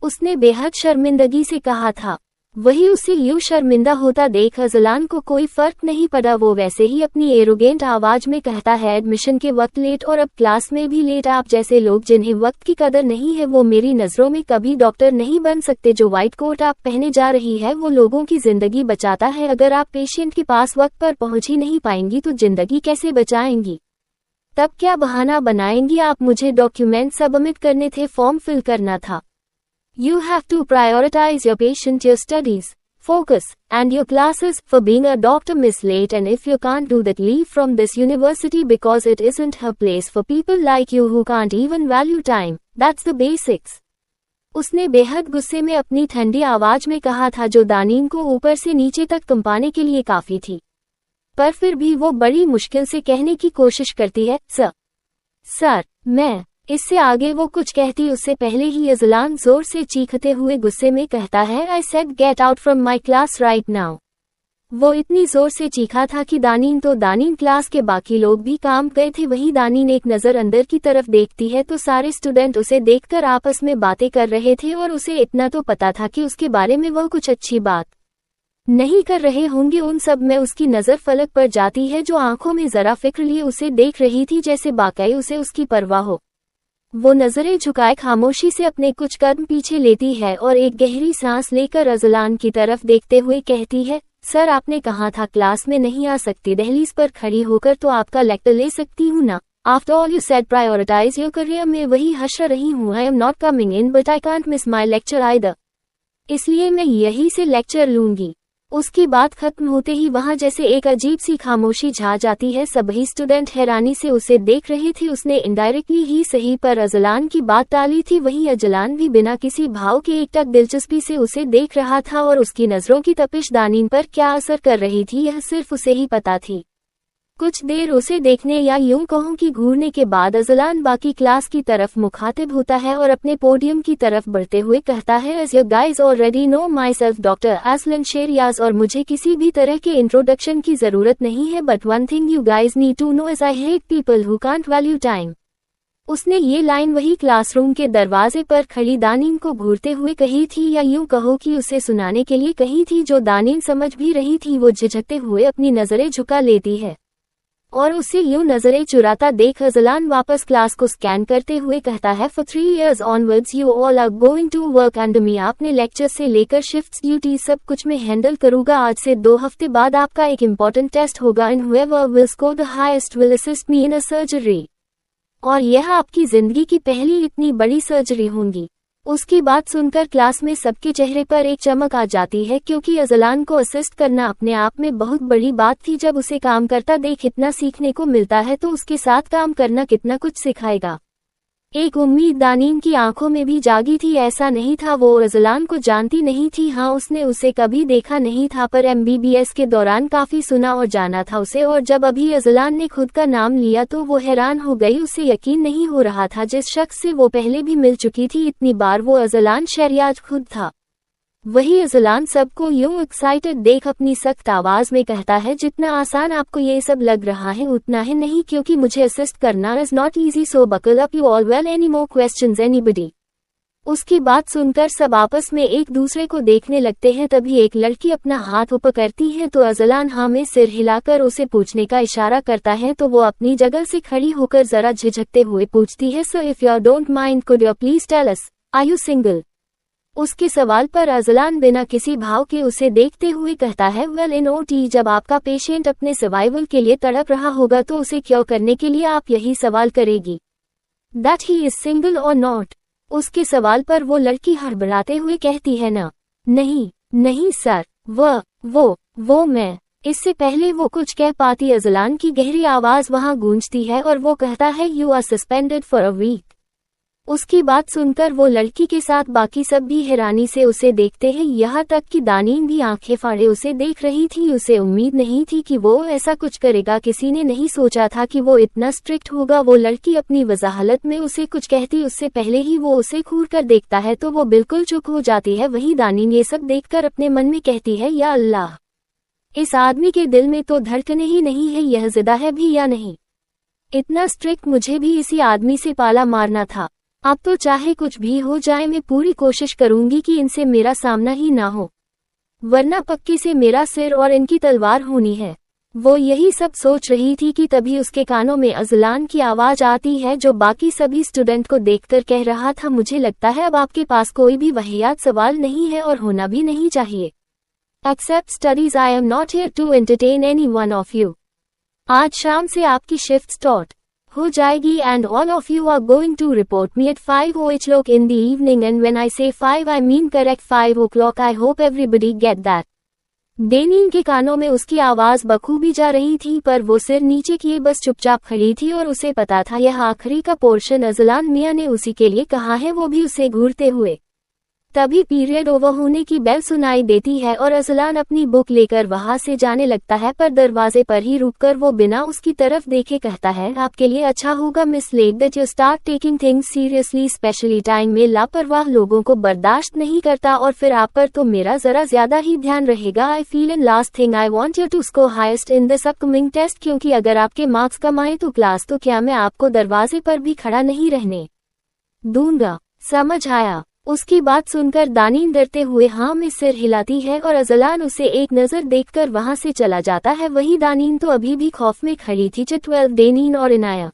[SPEAKER 1] उसने बेहद शर्मिंदगी से कहा था। वही उसे यूं शर्मिंदा होता देख अजलान को कोई फर्क नहीं पड़ा। वो वैसे ही अपनी एरोगेंट आवाज में कहता है, एडमिशन के वक्त लेट और अब क्लास में भी लेट। आप जैसे लोग जिन्हें वक्त की कदर नहीं है वो मेरी नजरों में कभी डॉक्टर नहीं बन सकते। जो व्हाइट कोट आप पहने जा रही है वो लोगों की जिंदगी बचाता है। अगर आप पेशेंट के पास वक्त पर पहुंच ही नहीं पाएंगी तो जिंदगी कैसे बचाएंगी? तब क्या बहाना बनाएंगी आप? मुझे डॉक्यूमेंट सबमिट करने थे, फॉर्म फिल करना था। You have to prioritize your patient, your studies, focus, and your classes. For being a doctor, miss late, and if you can't do that, leave from this university because it isn't her place for people like you who can't even value time. That's the basics. उसने बेहद गुस्से में अपनी ठंडी आवाज में कहा था, जो दानीन को ऊपर से नीचे तक कंपाने के लिए काफी थी। पर फिर भी वो बड़ी मुश्किल से कहने की कोशिश करती है, सर, मैं। इससे आगे वो कुछ कहती उससे पहले ही अजलान जोर से चीखते हुए गुस्से में कहता है, I said get out from my class right now. वो इतनी जोर से चीखा था कि दानीन क्लास के बाकी लोग भी काम गए थे। वही दानीन एक नजर अंदर की तरफ देखती है तो सारे स्टूडेंट उसे देखकर आपस में बातें कर रहे थे और उसे इतना तो पता था कि उसके बारे में वह कुछ अच्छी बात नहीं कर रहे होंगे। उन सब में उसकी नजर फलक पर जाती है, जो आंखों में जरा फिक्र लिए उसे देख रही थी, जैसे बाकाई उसे उसकी परवाह हो। वो नजरें झुकाए खामोशी से अपने कुछ कदम पीछे लेती है और एक गहरी सांस लेकर अजलान की तरफ देखते हुए कहती है, सर आपने कहा था क्लास में नहीं आ सकती, दहलीज पर खड़ी होकर तो आपका लेक्चर ले सकती हूँ ना। After all you said prioritise your career. मैं वही हंस रही हूँ, I am not coming in but I can't miss my lecture either, इसलिए मैं यही से लेक्चर लूंगी। उसकी बात खत्म होते ही वहां जैसे एक अजीब सी खामोशी छा जाती है। सभी स्टूडेंट हैरानी से उसे देख रहे थे। उसने इनडायरेक्टली ही सही पर अजलान की बात टाली थी। वहीं अजलान भी बिना किसी भाव के एकटक दिलचस्पी से उसे देख रहा था और उसकी नजरों की तपिश दानीन पर क्या असर कर रही थी यह सिर्फ उसे ही पता थी। कुछ देर उसे देखने या यूं कहूं कि घूरने के बाद अजलान बाकी क्लास की तरफ मुखातिब होता है और अपने पोडियम की तरफ बढ़ते हुए कहता है, as you guys already know myself doctor Aslan Sheriyaz, और मुझे किसी भी तरह के इंट्रोडक्शन की जरूरत नहीं है, but one thing you guys need to know is I hate people who can't value time. उसने ये लाइन वही क्लासरूम के दरवाजे पर खड़ी दानीन को घूरते हुए कही थी, या यूं कहो कि उसे सुनाने के लिए कही थी, जो दानीन समझ भी रही थी। वो झिझकते हुए अपनी नजरें झुका लेती है और उसे यूं नजरें चुराता देख अजलान वापस क्लास को स्कैन करते हुए कहता है, for 3 years onwards you all are going to work under me. आपने लेक्चर से लेकर शिफ्ट्स, ड्यूटी सब कुछ में हैंडल करूंगा। आज से 2 हफ्ते बाद आपका एक इम्पोर्टेंट टेस्ट होगा, and whoever will score the highest will assist me in a surgery। और यह आपकी जिंदगी की पहली इतनी बड़ी सर्जरी होगी। उसकी बात सुनकर क्लास में सबके चेहरे पर एक चमक आ जाती है, क्योंकि अजलान को असिस्ट करना अपने आप में बहुत बड़ी बात थी। जब उसे काम करता देख इतना सीखने को मिलता है तो उसके साथ काम करना कितना कुछ सिखाएगा। एक उम्मीद दानीन की आंखों में भी जागी थी। ऐसा नहीं था वो अजलान को जानती नहीं थी, हाँ उसने उसे कभी देखा नहीं था, पर MBBS के दौरान काफी सुना और जाना था उसे। और जब अभी अजलान ने खुद का नाम लिया तो वो हैरान हो गई। उसे यकीन नहीं हो रहा था जिस शख्स से वो पहले भी मिल चुकी थी इतनी बार, वो अजलान शहरियाज खुद था। वही अजलान सबको यूं एक्साइटेड देख अपनी सख्त आवाज में कहता है, जितना आसान आपको ये सब लग रहा है उतना है नहीं, क्योंकि मुझे असिस्ट करना is not easy, so buckle up you all. Well any more questions anybody? उसकी बात सुनकर सब आपस में एक दूसरे को देखने लगते हैं। तभी एक लड़की अपना हाथ ऊपर करती है तो अजलान हाँ में सिर हिलाकर उसे पूछने का इशारा करता है, तो वो अपनी जगह से खड़ी होकर जरा झिझकते हुए पूछती है, so if you don't mind could you please tell us are you single? उसके सवाल पर अजलान बिना किसी भाव के उसे देखते हुए कहता है, वेल इन OT जब आपका पेशेंट अपने सर्वाइवल के लिए तड़प रहा होगा तो उसे क्योर करने के लिए आप यही सवाल करेगी, दैट ही इज सिंगल और नॉट? उसके सवाल पर वो लड़की हड़बड़ाते हुए कहती है, ना नहीं सर, वो मैं। इससे पहले वो कुछ कह पाती अजलान की गहरी आवाज वहां गूंजती है और वो कहता है, you are suspended for a week. उसकी बात सुनकर वो लड़की के साथ बाकी सब भी हैरानी से उसे देखते हैं, यहाँ तक कि दानीन भी आंखें फाड़े उसे देख रही थी। उसे उम्मीद नहीं थी कि वो ऐसा कुछ करेगा, किसी ने नहीं सोचा था कि वो इतना स्ट्रिक्ट होगा। वो लड़की अपनी वजाहत में उसे कुछ कहती उससे पहले ही वो उसे घूर कर देखता है तो वो बिल्कुल चुप हो जाती है। वही दानीन ये सब देखकर अपने मन में कहती है, या अल्लाह, इस आदमी के दिल में तो धड़कने ही नहीं है, यह जिदा है भी या नहीं। इतना स्ट्रिक्ट, मुझे भी इसी आदमी से पाला मारना था। अब तो चाहे कुछ भी हो जाए मैं पूरी कोशिश करूंगी कि इनसे मेरा सामना ही ना हो, वरना पक्के से मेरा सिर और इनकी तलवार होनी है। वो यही सब सोच रही थी कि तभी उसके कानों में अजलान की आवाज आती है, जो बाकी सभी स्टूडेंट को देखकर कह रहा था, मुझे लगता है अब आपके पास कोई भी वाहियात सवाल नहीं है और होना भी नहीं चाहिए। Except studies, I am not here to entertain any one of you. आज शाम से आपकी शिफ्ट स्टार्ट हो जाएगी and all of you are going to report me at 5:00 in the evening and when I say 5 I mean correct 5 o'clock। I hope everybody get that. दानीन के कानों में उसकी आवाज बखूबी जा रही थी, पर वो सिर नीचे किए बस चुपचाप खड़ी थी और उसे पता था यह आखिरी का पोर्शन अजलान मियां ने उसी के लिए कहा है। वो भी उसे घूरते हुए तभी पीरियड ओवर होने की बेल सुनाई देती है और अजलान अपनी बुक लेकर वहां से जाने लगता है, पर दरवाजे पर ही रुककर वो बिना उसकी तरफ देखे कहता है, आपके लिए अच्छा होगा miss lake that you start taking things seriously, specially time में लापरवाह लोगों को बर्दाश्त नहीं करता और फिर आप पर तो मेरा जरा ज्यादा ही ध्यान रहेगा। I feel in last thing I want you to score highest in this upcoming test, क्योंकि अगर आपके मार्क्स कम आए तो क्लास तो क्या मैं आपको दरवाजे पर भी खड़ा नहीं रहने दूंगा, समझ आया। उसकी बात सुनकर दानीन डरते हुए हाँ में सिर हिलाती है और अजलान उसे एक नजर देखकर वहां से चला जाता है। वही दानीन तो अभी भी खौफ में खड़ी थी। 12 दानीन और इनाया।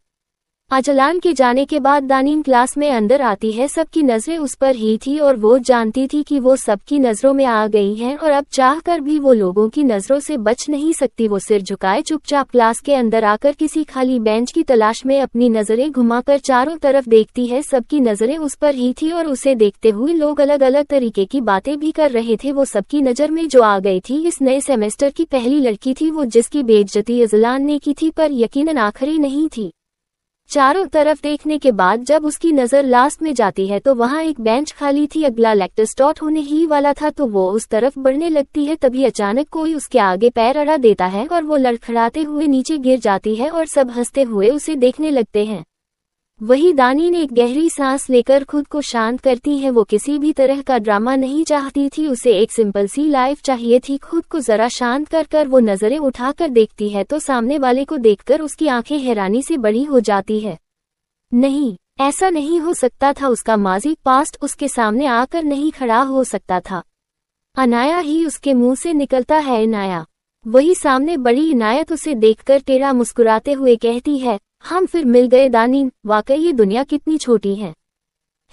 [SPEAKER 1] अजलान के जाने के बाद दानीन क्लास में अंदर आती है। सबकी नजरें उस पर ही थी और वो जानती थी कि वो सबकी नजरों में आ गई हैं और अब चाहकर भी वो लोगों की नजरों से बच नहीं सकती। वो सिर झुकाए चुपचाप क्लास के अंदर आकर किसी खाली बेंच की तलाश में अपनी नजरें घुमाकर चारों तरफ देखती है। सबकी नजरें उस पर ही थी और उसे देखते हुए लोग अलग अलग तरीके की बातें भी कर रहे थे। वो सबकी नजर में जो आ गई थी इस नए सेमेस्टर की पहली लड़की थी, वो जिसकी बेइज्जती अजलान ने की थी, पर यकीनन आखिरी नहीं थी। चारों तरफ देखने के बाद जब उसकी नजर लास्ट में जाती है तो वहां एक बेंच खाली थी। अगला लेक्चर स्टार्ट होने ही वाला था तो वो उस तरफ बढ़ने लगती है, तभी अचानक कोई उसके आगे पैर अड़ा देता है और वो लड़खड़ाते हुए नीचे गिर जाती है और सब हंसते हुए उसे देखने लगते हैं। वही दानीन एक गहरी सांस लेकर खुद को शांत करती है। वो किसी भी तरह का ड्रामा नहीं चाहती थी, उसे एक सिंपल सी लाइफ चाहिए थी। खुद को जरा शांत कर वो नजरें उठाकर देखती है तो सामने वाले को देखकर उसकी आंखें हैरानी से बड़ी हो जाती है। नहीं, ऐसा नहीं हो सकता था। उसका माजी पास्ट उसके सामने आकर नहीं खड़ा हो सकता था। अनाया ही उसके मुंह से निकलता है। इनाया। वही सामने बड़ी इनायत उसे देखकर टेढ़ा मुस्कुराते हुए कहती है, हम फिर मिल गए दानीन, वाकई ये दुनिया कितनी छोटी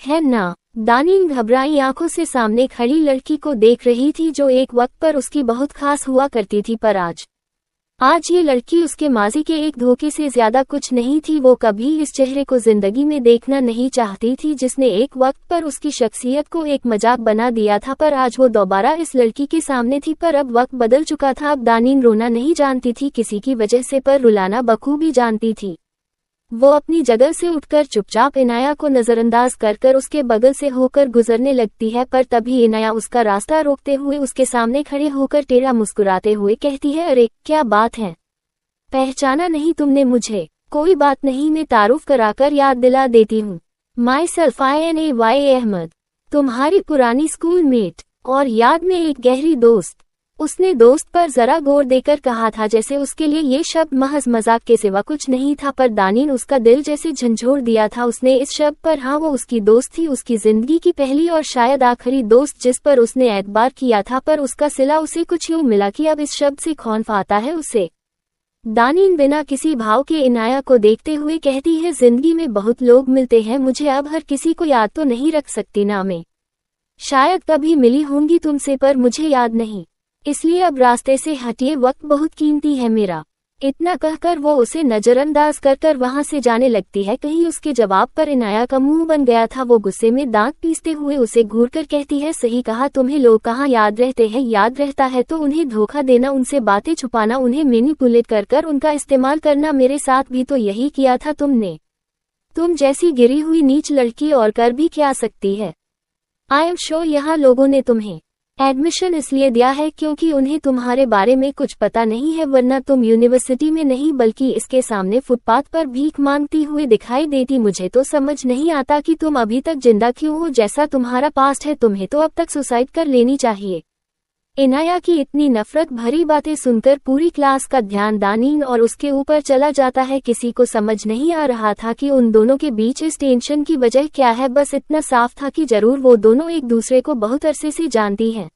[SPEAKER 1] है ना। दानीन घबराई आंखों से सामने खड़ी लड़की को देख रही थी जो एक वक्त पर उसकी बहुत खास हुआ करती थी, पर आज ये लड़की उसके माजी के एक धोखे से ज्यादा कुछ नहीं थी। वो कभी इस चेहरे को जिंदगी में देखना नहीं चाहती थी जिसने एक वक्त पर उसकी शख्सियत को एक मजाक बना दिया था, पर आज वो दोबारा इस लड़की के सामने थी। पर अब वक्त बदल चुका था। अब दानीन रोना नहीं जानती थी किसी की वजह से, पर रुलाना बखूबी जानती थी। वो अपनी जगह से उठकर चुपचाप इनाया को नजरअंदाज कर उसके बगल से होकर गुजरने लगती है, पर तभी इनाया उसका रास्ता रोकते हुए उसके सामने खड़े होकर टेढ़ा मुस्कुराते हुए कहती है, अरे क्या बात है, पहचाना नहीं तुमने मुझे? कोई बात नहीं, मैं तारुफ कराकर याद दिला देती हूँ। माई सेल्फ INAY अहमद, तुम्हारी पुरानी स्कूल मेट और याद में एक गहरी दोस्त। उसने दोस्त पर जरा गौर देकर कहा था, जैसे उसके लिए ये शब्द महज मजाक के सिवा कुछ नहीं था, पर दानीन उसका दिल जैसे झंझोड़ दिया था उसने इस शब्द पर। हाँ, वो उसकी दोस्त थी, उसकी जिंदगी की पहली और शायद आखिरी दोस्त, जिस पर उसने एतबार किया था, पर उसका सिला उसे कुछ यूं मिला कि अब इस शब्द से खौफ आता है उसे। दानीन बिना किसी भाव के इनाया को देखते हुए कहती है, जिंदगी में बहुत लोग मिलते हैं, मुझे अब हर किसी को याद तो नहीं रख सकती ना। मैं शायद कभी मिली होंगी तुमसे, पर मुझे याद नहीं, इसलिए अब रास्ते से हटिए, वक्त बहुत कीमती है मेरा। इतना कहकर वो उसे नजरअंदाज कर वहां से जाने लगती है। कहीं उसके जवाब पर इनाया का मुंह बन गया था। वो गुस्से में दांत पीसते हुए उसे घूरकर कहती है, सही कहा, तुम्हें लोग कहाँ याद रहते हैं, याद रहता है तो उन्हें धोखा देना, उनसे बातें छुपाना, उन्हें मैनिपुलेट कर उनका इस्तेमाल करना। मेरे साथ भी तो यही किया था तुमने। तुम जैसी गिरी हुई नीच लड़की और कर भी क्या सकती है। आई एम श्योर यहाँ लोगों ने तुम्हें एडमिशन इसलिए दिया है क्योंकि उन्हें तुम्हारे बारे में कुछ पता नहीं है, वरना तुम यूनिवर्सिटी में नहीं बल्कि इसके सामने फुटपाथ पर भीख मांगती हुई दिखाई देती। मुझे तो समझ नहीं आता कि तुम अभी तक जिंदा क्यों हो। जैसा तुम्हारा पास्ट है तुम्हें तो अब तक सुसाइड कर लेनी चाहिए। इनाया की इतनी नफरत भरी बातें सुनकर पूरी क्लास का ध्यान दानीन और उसके ऊपर चला जाता है। किसी को समझ नहीं आ रहा था कि उन दोनों के बीच इस टेंशन की वजह क्या है। बस इतना साफ था कि जरूर वो दोनों एक दूसरे को बहुत अरसे से जानती हैं।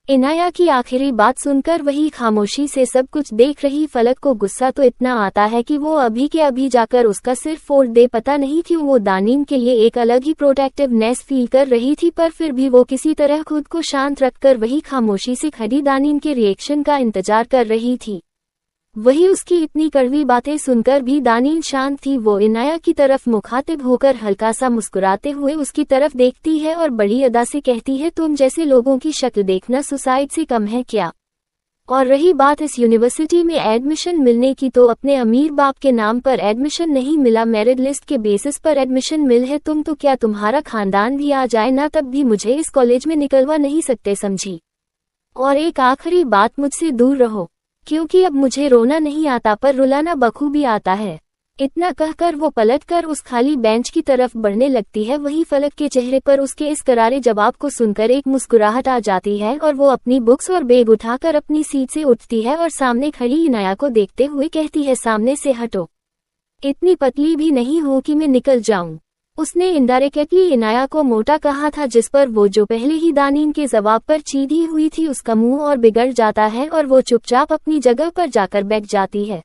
[SPEAKER 1] इनाया की आखिरी बात सुनकर वही खामोशी से सब कुछ देख रही फलक को गुस्सा तो इतना आता है कि वो अभी के अभी जाकर उसका सिर फोड़ दे। पता नहीं क्यों वो दानीन के लिए एक अलग ही प्रोटेक्टिवनेस फील कर रही थी, पर फिर भी वो किसी तरह खुद को शांत रखकर वही खामोशी से खड़ी दानीन के रिएक्शन का इंतजार कर रही थी। वही उसकी इतनी कड़वी बातें सुनकर भी दानीन शांत थी। वो इनाया की तरफ मुखातिब होकर हल्का सा मुस्कुराते हुए उसकी तरफ देखती है और बड़ी अदा से कहती है, तुम जैसे लोगों की शक्ल देखना सुसाइड से कम है क्या? और रही बात इस यूनिवर्सिटी में एडमिशन मिलने की, तो अपने अमीर बाप के नाम पर एडमिशन नहीं मिला, मेरिट लिस्ट के बेसिस पर एडमिशन मिल है। तुम तो क्या तुम्हारा खानदान भी आ जाए ना तब भी मुझे इस कॉलेज में निकलवा नहीं सकते, समझी? और एक आखिरी बात, मुझसे दूर रहो क्योंकि अब मुझे रोना नहीं आता पर रुलाना बखूबी आता है। इतना कहकर वो पलटकर उस खाली बेंच की तरफ बढ़ने लगती है। वही फलक के चेहरे पर उसके इस करारे जवाब को सुनकर एक मुस्कुराहट आ जाती है और वो अपनी बुक्स और बैग उठाकर अपनी सीट से उठती है और सामने खड़ी इनाया को देखते हुए कहती है, सामने से हटो, इतनी पतली भी नहीं हो कि मैं निकल जाऊं। उसने इनडायरेक्टली इनाया को मोटा कहा था, जिस पर वो जो पहले ही दानीन के जवाब पर चीधी हुई थी उसका मुंह और बिगड़ जाता है और वो चुपचाप अपनी जगह पर जाकर बैठ जाती है।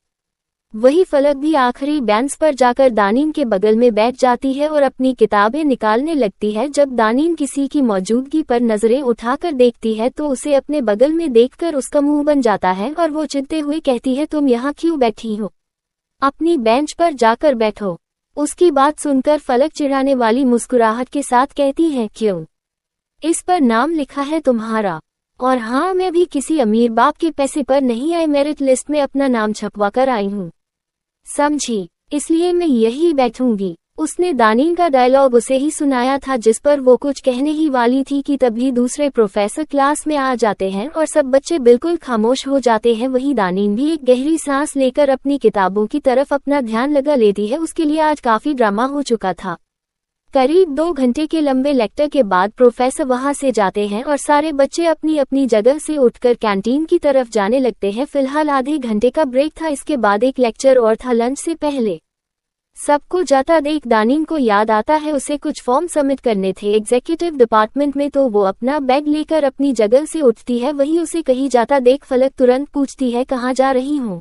[SPEAKER 1] वही फलक भी आखिरी बेंच पर जाकर दानीन के बगल में बैठ जाती है और अपनी किताबें निकालने लगती है। जब दानीन किसी की मौजूदगी पर नजरें उठाकर देखती है तो उसे अपने बगल में देखकर उसका मुंह बन जाता है और वो चिढ़ते हुए कहती है, तुम यहाँ क्यों बैठी हो? अपनी बेंच पर जाकर बैठो। उसकी बात सुनकर फलक चिढ़ाने वाली मुस्कुराहट के साथ कहती है, क्यों? इस पर नाम लिखा है तुम्हारा। और हाँ, मैं भी किसी अमीर बाप के पैसे पर नहीं आई, मेरिट लिस्ट में अपना नाम छपवा कर आई हूँ, समझी? इसलिए मैं यही बैठूंगी। उसने दानीन का डायलॉग उसे ही सुनाया था जिस पर वो कुछ कहने ही वाली थी कि तभी दूसरे प्रोफेसर क्लास में आ जाते हैं और सब बच्चे बिल्कुल खामोश हो जाते हैं। वही दानीन भी एक गहरी सांस लेकर अपनी किताबों की तरफ अपना ध्यान लगा लेती है। उसके लिए आज काफी ड्रामा हो चुका था। करीब 2 घंटे के लंबे लेक्चर के बाद प्रोफेसर वहां से जाते हैं और सारे बच्चे अपनी अपनी जगह से उठकर कैंटीन की तरफ जाने लगते हैं। फिलहाल आधे घंटे का ब्रेक था, इसके बाद एक लेक्चर और था लंच से पहले। सबको जाता देख दानीन को याद आता है उसे कुछ फॉर्म सबमिट करने थे एग्जीक्यूटिव डिपार्टमेंट में, तो वो अपना बैग लेकर अपनी जगह से उठती है। वही उसे कहीं जाता देख फलक तुरंत पूछती है, कहाँ जा रही हूँ?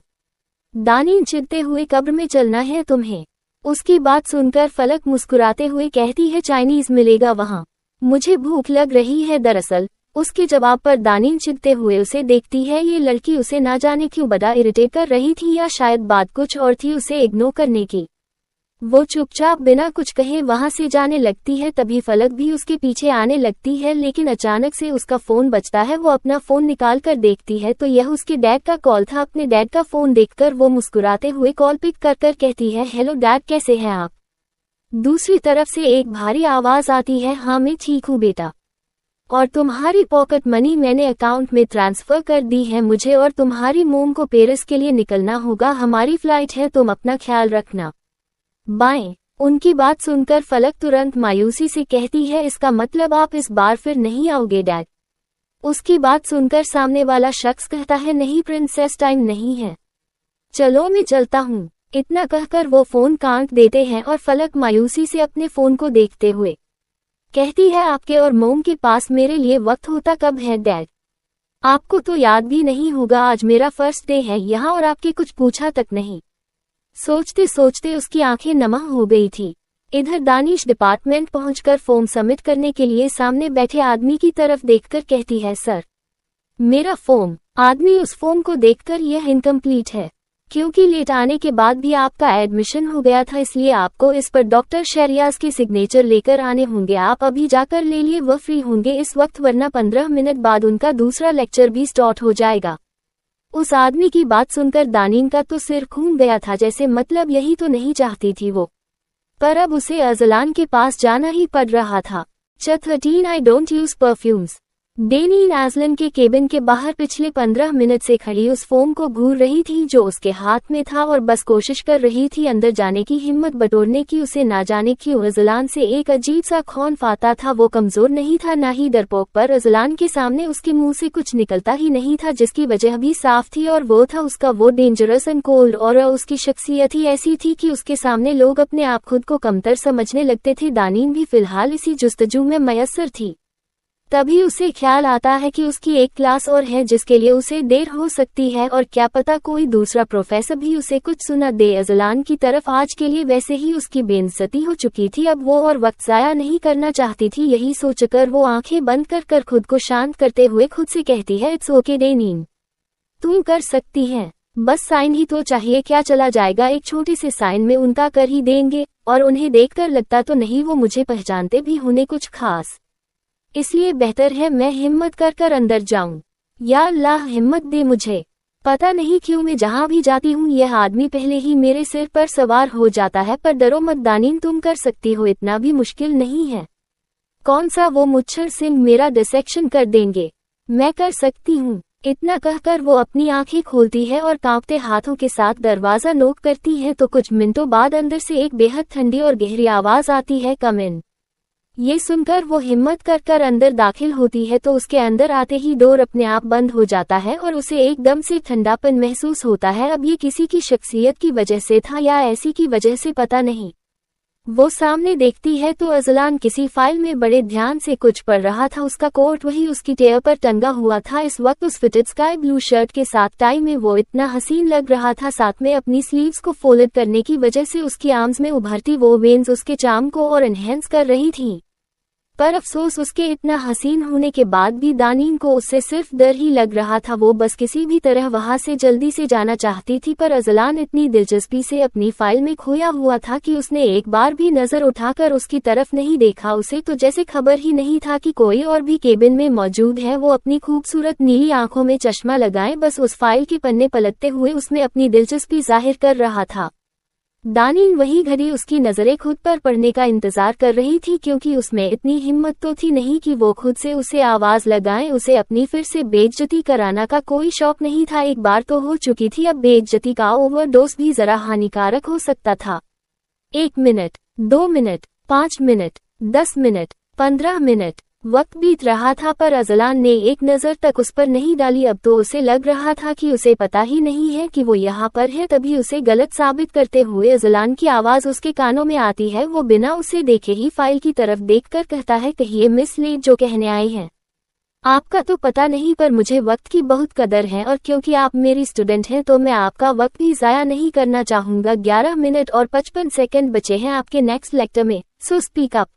[SPEAKER 1] दानीन चिढ़ते हुए, कब्र में चलना है तुम्हें। उसकी बात सुनकर फलक मुस्कुराते हुए कहती है, चाइनीज मिलेगा वहाँ, मुझे भूख लग रही है दरअसल। उसके जवाब पर दानीन चिढ़ते हुए उसे देखती है। ये लड़की उसे ना जाने क्यों बड़ा इरिटेट कर रही थी, या शायद बात कुछ और थी उसे इग्नोर करने की। वो चुपचाप बिना कुछ कहे वहां से जाने लगती है। तभी फलक भी उसके पीछे आने लगती है, लेकिन अचानक से उसका फोन बजता है। वो अपना फोन निकाल कर देखती है तो यह उसके डैड का कॉल था। अपने डैड का फोन देखकर वो मुस्कुराते हुए कॉल पिक कर कहती है, हेलो डैड, कैसे हैं आप? दूसरी तरफ से एक भारी आवाज आती है, हाँ मैं ठीक हूँ बेटा, और तुम्हारी पॉकेट मनी मैंने अकाउंट में ट्रांसफर कर दी है। मुझे और तुम्हारी मोम को पेरिस के लिए निकलना होगा, हमारी फ्लाइट है, तुम अपना ख्याल रखना, बाय। उनकी बात सुनकर फलक तुरंत मायूसी से कहती है, इसका मतलब आप इस बार फिर नहीं आओगे डैड? उसकी बात सुनकर सामने वाला शख्स कहता है, नहीं प्रिंसेस, टाइम नहीं है, चलो मैं चलता हूँ। इतना कहकर वो फोन काट देते हैं और फलक मायूसी से अपने फोन को देखते हुए कहती है, आपके और मोम के पास मेरे लिए वक्त होता कब है डैड? आपको तो याद भी नहीं होगा, आज मेरा फर्स्ट डे है यहाँ और आपके कुछ पूछा तक नहीं। सोचते सोचते उसकी आंखें नम हो गई थी। इधर दानिश डिपार्टमेंट पहुंचकर फॉर्म सबमिट करने के लिए सामने बैठे आदमी की तरफ देखकर कहती है, सर मेरा फॉर्म। आदमी उस फॉर्म को देखकर, यह इनकम्प्लीट है, क्योंकि लेट आने के बाद भी आपका एडमिशन हो गया था, इसलिए आपको इस पर डॉक्टर शहरियाज के सिग्नेचर लेकर आने होंगे। आप अभी जाकर ले लिए, वह फ्री होंगे इस वक्त, वरना 15 मिनट बाद उनका दूसरा लेक्चर भी स्टार्ट हो जाएगा। उस आदमी की बात सुनकर दानीन का तो सिर घूम गया था, जैसे मतलब यही तो नहीं चाहती थी वो। पर अब उसे अजलान के पास जाना ही पड़ रहा था। 13 I don't use perfumes। Daneen Azlan के केबिन के बाहर पिछले 15 मिनट से खड़ी उस फोम को घूर रही थी जो उसके हाथ में था और बस कोशिश कर रही थी अंदर जाने की हिम्मत बटोरने की। उसे ना जाने क्यों अजलान से एक अजीब सा खौफ आता था। वो कमजोर नहीं था ना ही डरपोक, पर अजलान के सामने उसके मुंह से कुछ निकलता ही नहीं था जिसकी वजह भी साफ थी और वो था उसका वो डेंजरस एंड कोल्ड और उसकी शख्सियत ही ऐसी थी कि उसके सामने लोग अपने आप खुद को कमतर समझने लगते थे। दानीन भी फिलहाल इसी जुस्तजू में मयस्सर थी। तभी उसे ख्याल आता है कि उसकी एक क्लास और है जिसके लिए उसे देर हो सकती है और क्या पता कोई दूसरा प्रोफेसर भी उसे कुछ सुना दे। अजलान की तरफ आज के लिए वैसे ही उसकी बेइज्जती हो चुकी थी, अब वो और वक्त जाया नहीं करना चाहती थी। यही सोचकर वो आंखें बंद कर खुद को शांत करते हुए खुद से कहती है, इट्स ओके डेनिन, तुम कर सकती हैं, बस साइन ही तो चाहिए, क्या चला जाएगा, एक छोटे से साइन में उनका कर ही देंगे। और उन्हें देखकर लगता तो नहीं वो मुझे पहचानते भी होने कुछ खास, इसलिए बेहतर है मैं हिम्मत कर अंदर जाऊं। या अल्लाह हिम्मत दे मुझे। पता नहीं क्यों मैं जहां भी जाती हूं यह आदमी पहले ही मेरे सिर पर सवार हो जाता है। पर डरो मत दानीन, तुम कर सकती हो, इतना भी मुश्किल नहीं है। कौन सा वो मुच्छर सिंह मेरा डिसेक्शन कर देंगे, मैं कर सकती हूँ। इतना कहकर वो अपनी आंखें खोलती है और कांपते हाथों के साथ दरवाजा नोक करती है तो कुछ मिनटों बाद अंदर से एक बेहद ठंडी और गहरी आवाज आती है, कम इन। ये सुनकर वो हिम्मत कर अंदर दाखिल होती है तो उसके अंदर आते ही डोर अपने आप बंद हो जाता है और उसे एकदम से ठंडापन महसूस होता है। अब ये किसी की शख्सियत की वजह से था या ऐसी की वजह से पता नहीं। वो सामने देखती है तो अजलान किसी फाइल में बड़े ध्यान से कुछ पढ़ रहा था। उसका कोट वही उसकी टेयर पर टंगा हुआ था। इस वक्त उस फिटेड स्काई ब्लू शर्ट के साथ टाई में वो इतना हसीन लग रहा था, साथ में अपनी स्लीव्स को फोल्ड करने की वजह से उसकी आर्म्स में उभरती वो वेन्स उसके चार्म को और एनहेंस कर रही थी। पर अफसोस उसके इतना हसीन होने के बाद भी दानीन को उससे सिर्फ डर ही लग रहा था। वो बस किसी भी तरह वहां से जल्दी से जाना चाहती थी, पर अजलान इतनी दिलचस्पी से अपनी फाइल में खोया हुआ था कि उसने एक बार भी नजर उठाकर उसकी तरफ नहीं देखा। उसे तो जैसे खबर ही नहीं था कि कोई और भी केबिन में मौजूद है। वो अपनी खूबसूरत नीली आंखों में चश्मा लगाए बस उस फाइल के पन्ने पलटते हुए उसमें अपनी दिलचस्पी जाहिर कर रहा था। दानीन वही घड़ी उसकी नजरें खुद पर पड़ने का इंतजार कर रही थी, क्योंकि उसमें इतनी हिम्मत तो थी नहीं कि वो खुद से उसे आवाज लगाए। उसे अपनी फिर से बेइज्जती कराना का कोई शौक नहीं था, एक बार तो हो चुकी थी, अब बेइज्जती का ओवरडोज भी जरा हानिकारक हो सकता था। 1 minute, 2 minute, 5 minute, 10 minute, 15 minute, वक्त बीत रहा था पर अजलान ने एक नजर तक उस पर नहीं डाली। अब तो उसे लग रहा था कि उसे पता ही नहीं है कि वो यहाँ पर है। तभी उसे गलत साबित करते हुए अजलान की आवाज उसके कानों में आती है। वो बिना उसे देखे ही फाइल की तरफ देखकर कहता है, कहिए मिस लेट, जो कहने आई हैं। आपका तो पता नहीं पर मुझे वक्त की बहुत कदर है और क्योंकि आप मेरी स्टूडेंट हैं तो मैं आपका वक्त भी जाया नहीं करना चाहूंगा। 11 मिनट और 55 सेकंड बचे हैं आपके नेक्स्ट लेक्चर में, सो स्पीक अप।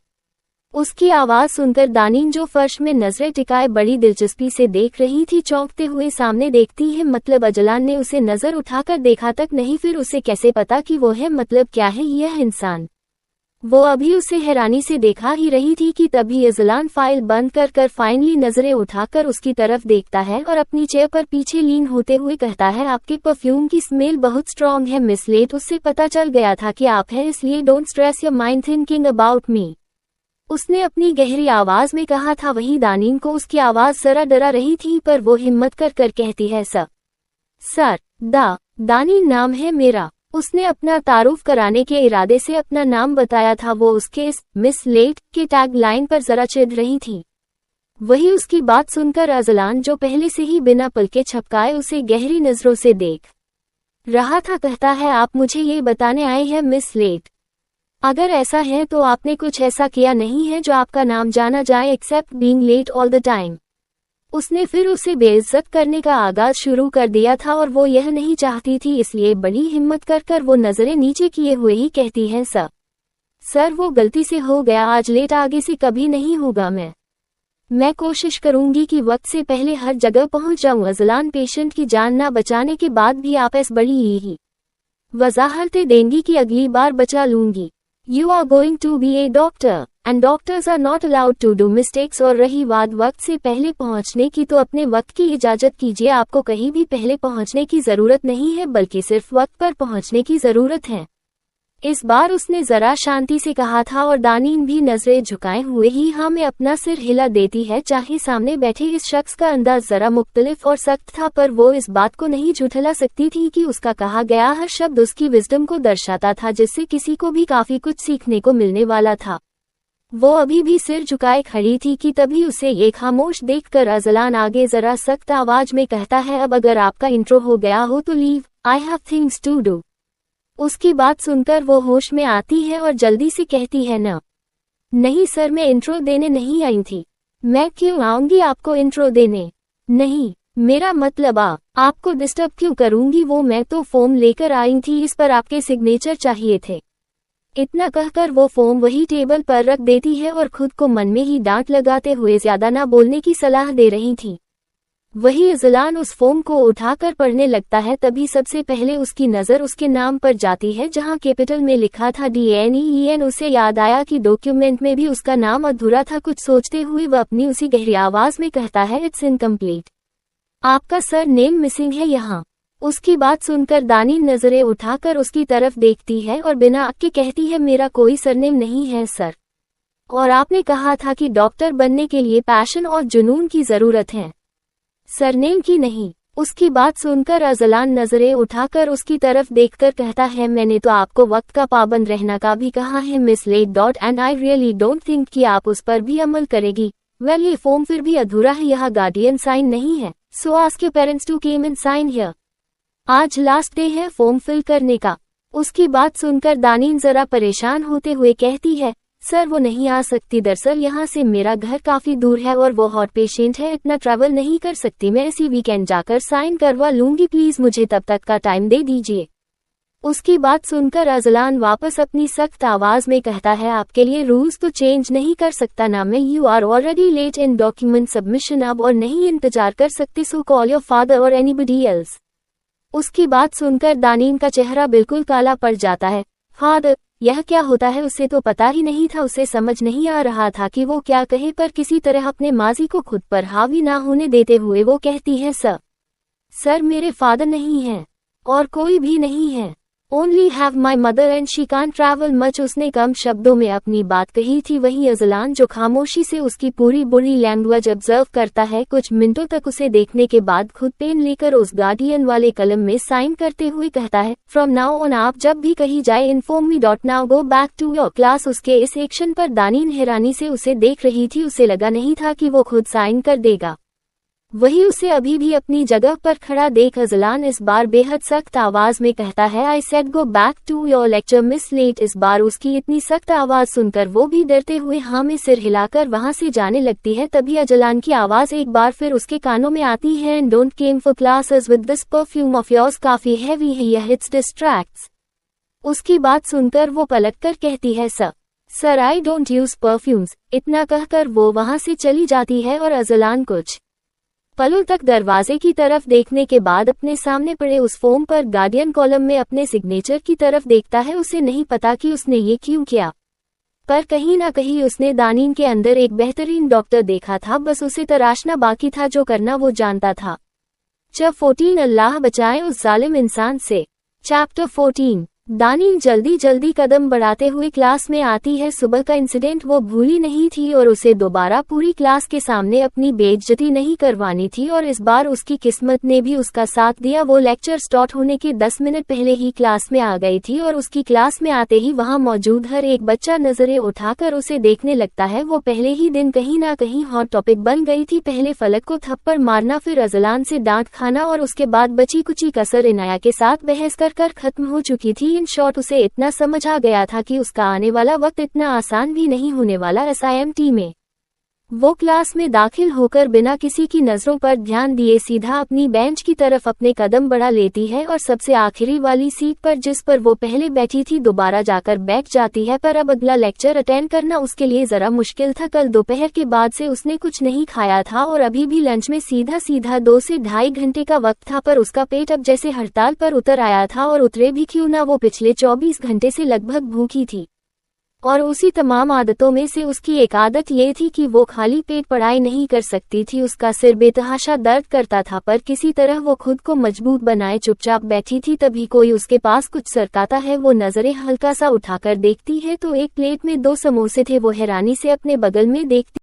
[SPEAKER 1] उसकी आवाज सुनकर दानीन, जो फर्श में नजरें टिकाए बड़ी दिलचस्पी से देख रही थी, चौंकते हुए सामने देखती है। मतलब अजलान ने उसे नजर उठाकर देखा तक नहीं, फिर उसे कैसे पता कि वो है, मतलब क्या है यह इंसान। वो अभी उसे हैरानी से देखा ही रही थी कि तभी अजलान फाइल बंद कर फाइनली नजरें उठाकर उसकी तरफ देखता है और अपनी चेयर पर पीछे लीन होते हुए कहता है, आपके परफ्यूम की स्मेल बहुत स्ट्रॉन्ग है मिस लेट। उससे पता चल गया था कि आप हैं, इसलिए don't stress your mind thinking about me, उसने अपनी गहरी आवाज में कहा था। वहीं दानीन को उसकी आवाज जरा डरा रही थी, पर वो हिम्मत कर कहती है, सर दानीन नाम है मेरा। उसने अपना तारुफ कराने के इरादे से अपना नाम बताया था। वो उसके इस मिस लेट के टैग लाइन पर जरा चिढ़ रही थी। वही उसकी बात सुनकर अजलान, जो पहले से ही बिना पलके झपकाए उसे गहरी नजरों से देख रहा था, कहता है, आप मुझे ये बताने आए हैं मिस लेट? अगर ऐसा है तो आपने कुछ ऐसा किया नहीं है जो आपका नाम जाना जाए, except being late all the time. उसने फिर उसे बेइज्जत करने का आगाज शुरू कर दिया था और वो यह नहीं चाहती थी, इसलिए बड़ी हिम्मत कर वो नजरें नीचे किए हुए ही कहती है, सर वो गलती से हो गया, आज लेट आगे से कभी नहीं होगा। मैं कोशिश करूंगी कि वक्त से पहले हर जगह पहुंच जाऊं। अजलान पेशेंट की जान ना बचाने के बाद भी आप ऐस बड़ी ही वजाहतें देंगी कि अगली बार बचा लूंगी। You are going to be a doctor, and doctors are not allowed to do mistakes। और रही बात वक्त से पहले पहुंचने की, तो अपने वक्त की इजाजत कीजिए। आपको कहीं भी पहले पहुंचने की जरूरत नहीं है, बल्कि सिर्फ वक्त पर पहुंचने की जरूरत है। इस बार उसने जरा शांति से कहा था और दानीन भी नजरें झुकाए हुए ही हाँ में अपना सिर हिला देती है। चाहे सामने बैठे इस शख्स का अंदाज जरा मुख्तलिफ और सख्त था, पर वो इस बात को नहीं झुठला सकती थी कि उसका कहा गया हर शब्द उसकी विजडम को दर्शाता था, जिससे किसी को भी काफी कुछ सीखने को मिलने वाला था। वो अभी भी सिर झुकाए खड़ी थी कि तभी उसे ये खामोश देखकर अजलान आगे जरा सख्त आवाज में कहता है, अब अगर आपका इंट्रो हो गया हो तो leave, I have things to do. उसकी बात सुनकर वो होश में आती है और जल्दी से कहती है, नहीं सर, मैं इंट्रो देने नहीं आई थी। मैं क्यों आऊंगी आपको इंट्रो देने? नहीं, मेरा मतलब आपको डिस्टर्ब क्यों करूंगी, वो मैं तो फॉर्म लेकर आई थी, इस पर आपके सिग्नेचर चाहिए थे। इतना कहकर वो फॉर्म वही टेबल पर रख देती है और खुद को मन में ही डांट लगाते हुए ज्यादा ना बोलने की सलाह दे रही थी। वही अजलान उस फॉर्म को उठाकर पढ़ने लगता है। तभी सबसे पहले उसकी नज़र उसके नाम पर जाती है, जहां कैपिटल में लिखा था DNEN। उसे याद आया कि डॉक्यूमेंट में भी उसका नाम अधूरा था। कुछ सोचते हुए वह अपनी उसी गहरी आवाज में कहता है, इट्स इनकम्प्लीट, आपका सर नेम मिसिंग है यहाँ। उसकी बात सुनकर दानीन नजरें उठाकर उसकी तरफ देखती है और बिना अटके कहती है, मेरा कोई सरनेम नहीं है सर, और आपने कहा था कि डॉक्टर बनने के लिए पैशन और जुनून की जरूरत है, सरनेम की नहीं। उसकी बात सुनकर अजलान नजरें उठाकर उसकी तरफ देखकर कहता है, मैंने तो आपको वक्त का पाबंद रहना का भी कहा है miss late and I really don't think कि आप उस पर भी अमल करेगी। वेल, ये फॉर्म फिर भी अधूरा है, यहाँ गार्डियन साइन नहीं है, so ask your parents to came in sign here. आज लास्ट डे है फॉर्म फिल करने का। उसकी बात सुनकर दानीन जरा परेशान होते हुए कहती है, सर वो नहीं आ सकती, दरअसल यहाँ से मेरा घर काफी दूर है और वो हॉट पेशेंट है, इतना ट्रैवल नहीं कर सकती, मैं इसी वीकेंड जाकर साइन करवा लूंगी, प्लीज मुझे तब तक का टाइम दे दीजिए। उसकी बात सुनकर अजलान वापस अपनी सख्त आवाज में कहता है, आपके लिए रूल्स तो चेंज नहीं कर सकता ना मैं, you are already late in document submission, अब और नहीं इंतजार कर सकती, सो कॉल योर फादर और एनीबडी एल्स। उसकी बात सुनकर दानीन का चेहरा बिल्कुल काला पड़ जाता है। फादर, यह क्या होता है? उसे तो पता ही नहीं था, उसे समझ नहीं आ रहा था कि वो क्या कहे, पर किसी तरह अपने माजी को खुद पर हावी ना होने देते हुए वो कहती है, सर मेरे फादर नहीं हैं और कोई भी नहीं है, only have my mother and she can't travel much. उसने कम शब्दों में अपनी बात कही थी। वहीं अजलान जो खामोशी से उसकी पूरी बॉडी लैंग्वेज ऑब्जर्व करता है, कुछ मिनटों तक उसे देखने के बाद खुद पेन लेकर उस गार्डियन वाले कलम में साइन करते हुए कहता है, फ्रॉम नाउ ऑन आप जब भी कहीं जाए inform me, now go back to your class. उसके इस एक्शन पर दानीन हैरानी से उसे देख रही थी, उसे लगा नहीं था कि वो खुद साइन कर देगा। वही उसे अभी भी अपनी जगह पर खड़ा देख अजलान इस बार बेहद सख्त आवाज में कहता है, I said go back to your lecture miss late. इस बार उसकी इतनी सख्त आवाज सुनकर वो भी डरते हुए हाँ में सिर हिलाकर वहां से जाने लगती है। तभी अजलान की आवाज एक बार फिर उसके कानों में आती है, and don't came for classes with this perfume of yours, काफी हैवी है यह, इट्स डिस्ट्रैक्ट्स। उसकी बात सुनकर वो पलटकर कहती है, sir I don't use perfumes. इतना कहकर वो वहां से चली जाती है और अजलान कुछ पलों तक दरवाजे की तरफ देखने के बाद अपने सामने पड़े उस फॉर्म पर गार्डियन कॉलम में अपने सिग्नेचर की तरफ देखता है। उसे नहीं पता कि उसने ये क्यों किया, पर कहीं ना कहीं उसने दानीन के अंदर एक बेहतरीन डॉक्टर देखा था, बस उसे तराशना बाकी था, जो करना वो जानता था। चैप्टर 14, अल्लाह बचाए उस जालिम इंसान से। चैप्टर 14। दानीन जल्दी जल्दी कदम बढ़ाते हुए क्लास में आती है। सुबह का इंसिडेंट वो भूली नहीं थी और उसे दोबारा पूरी क्लास के सामने अपनी बेइज्जती नहीं करवानी थी, और इस बार उसकी किस्मत ने भी उसका साथ दिया। वो लेक्चर स्टार्ट होने के 10 मिनट पहले ही क्लास में आ गई थी और उसकी क्लास में आते ही वहां मौजूद हर एक बच्चा नजरें उठाकर उसे देखने लगता है। वो पहले ही दिन कहीं ना कहीं हॉट टॉपिक बन गई थी। पहले फलक को थप्पड़ मारना, फिर अजलान से डांट खाना और उसके बाद बची कुची कसर इनाया के साथ बहस कर खत्म हो चुकी थी। इन शॉर्ट उसे इतना समझ आ गया था कि उसका आने वाला वक्त इतना आसान भी नहीं होने वाला। SIMT में वो क्लास में दाखिल होकर बिना किसी की नजरों पर ध्यान दिए सीधा अपनी बेंच की तरफ अपने कदम बढ़ा लेती है और सबसे आखिरी वाली सीट पर, जिस पर वो पहले बैठी थी, दोबारा जाकर बैठ जाती है। पर अब अगला लेक्चर अटेंड करना उसके लिए जरा मुश्किल था। कल दोपहर के बाद से उसने कुछ नहीं खाया था और अभी भी लंच में सीधा 2 से ढाई घंटे का वक्त था, पर उसका पेट अब जैसे हड़ताल पर उतर आया था, और उतरे भी क्यों ना, वो पिछले 24 घंटे से लगभग भूखी थी। और उसी तमाम आदतों में से उसकी एक आदत ये थी कि वो खाली पेट पढ़ाई नहीं कर सकती थी। उसका सिर बेतहाशा दर्द करता था, पर किसी तरह वो खुद को मजबूत बनाए चुपचाप बैठी थी। तभी कोई उसके पास कुछ सरकाता है। वो नजरें हल्का सा उठाकर देखती है तो एक प्लेट में 2 समोसे थे। वो हैरानी से अपने बगल में देखती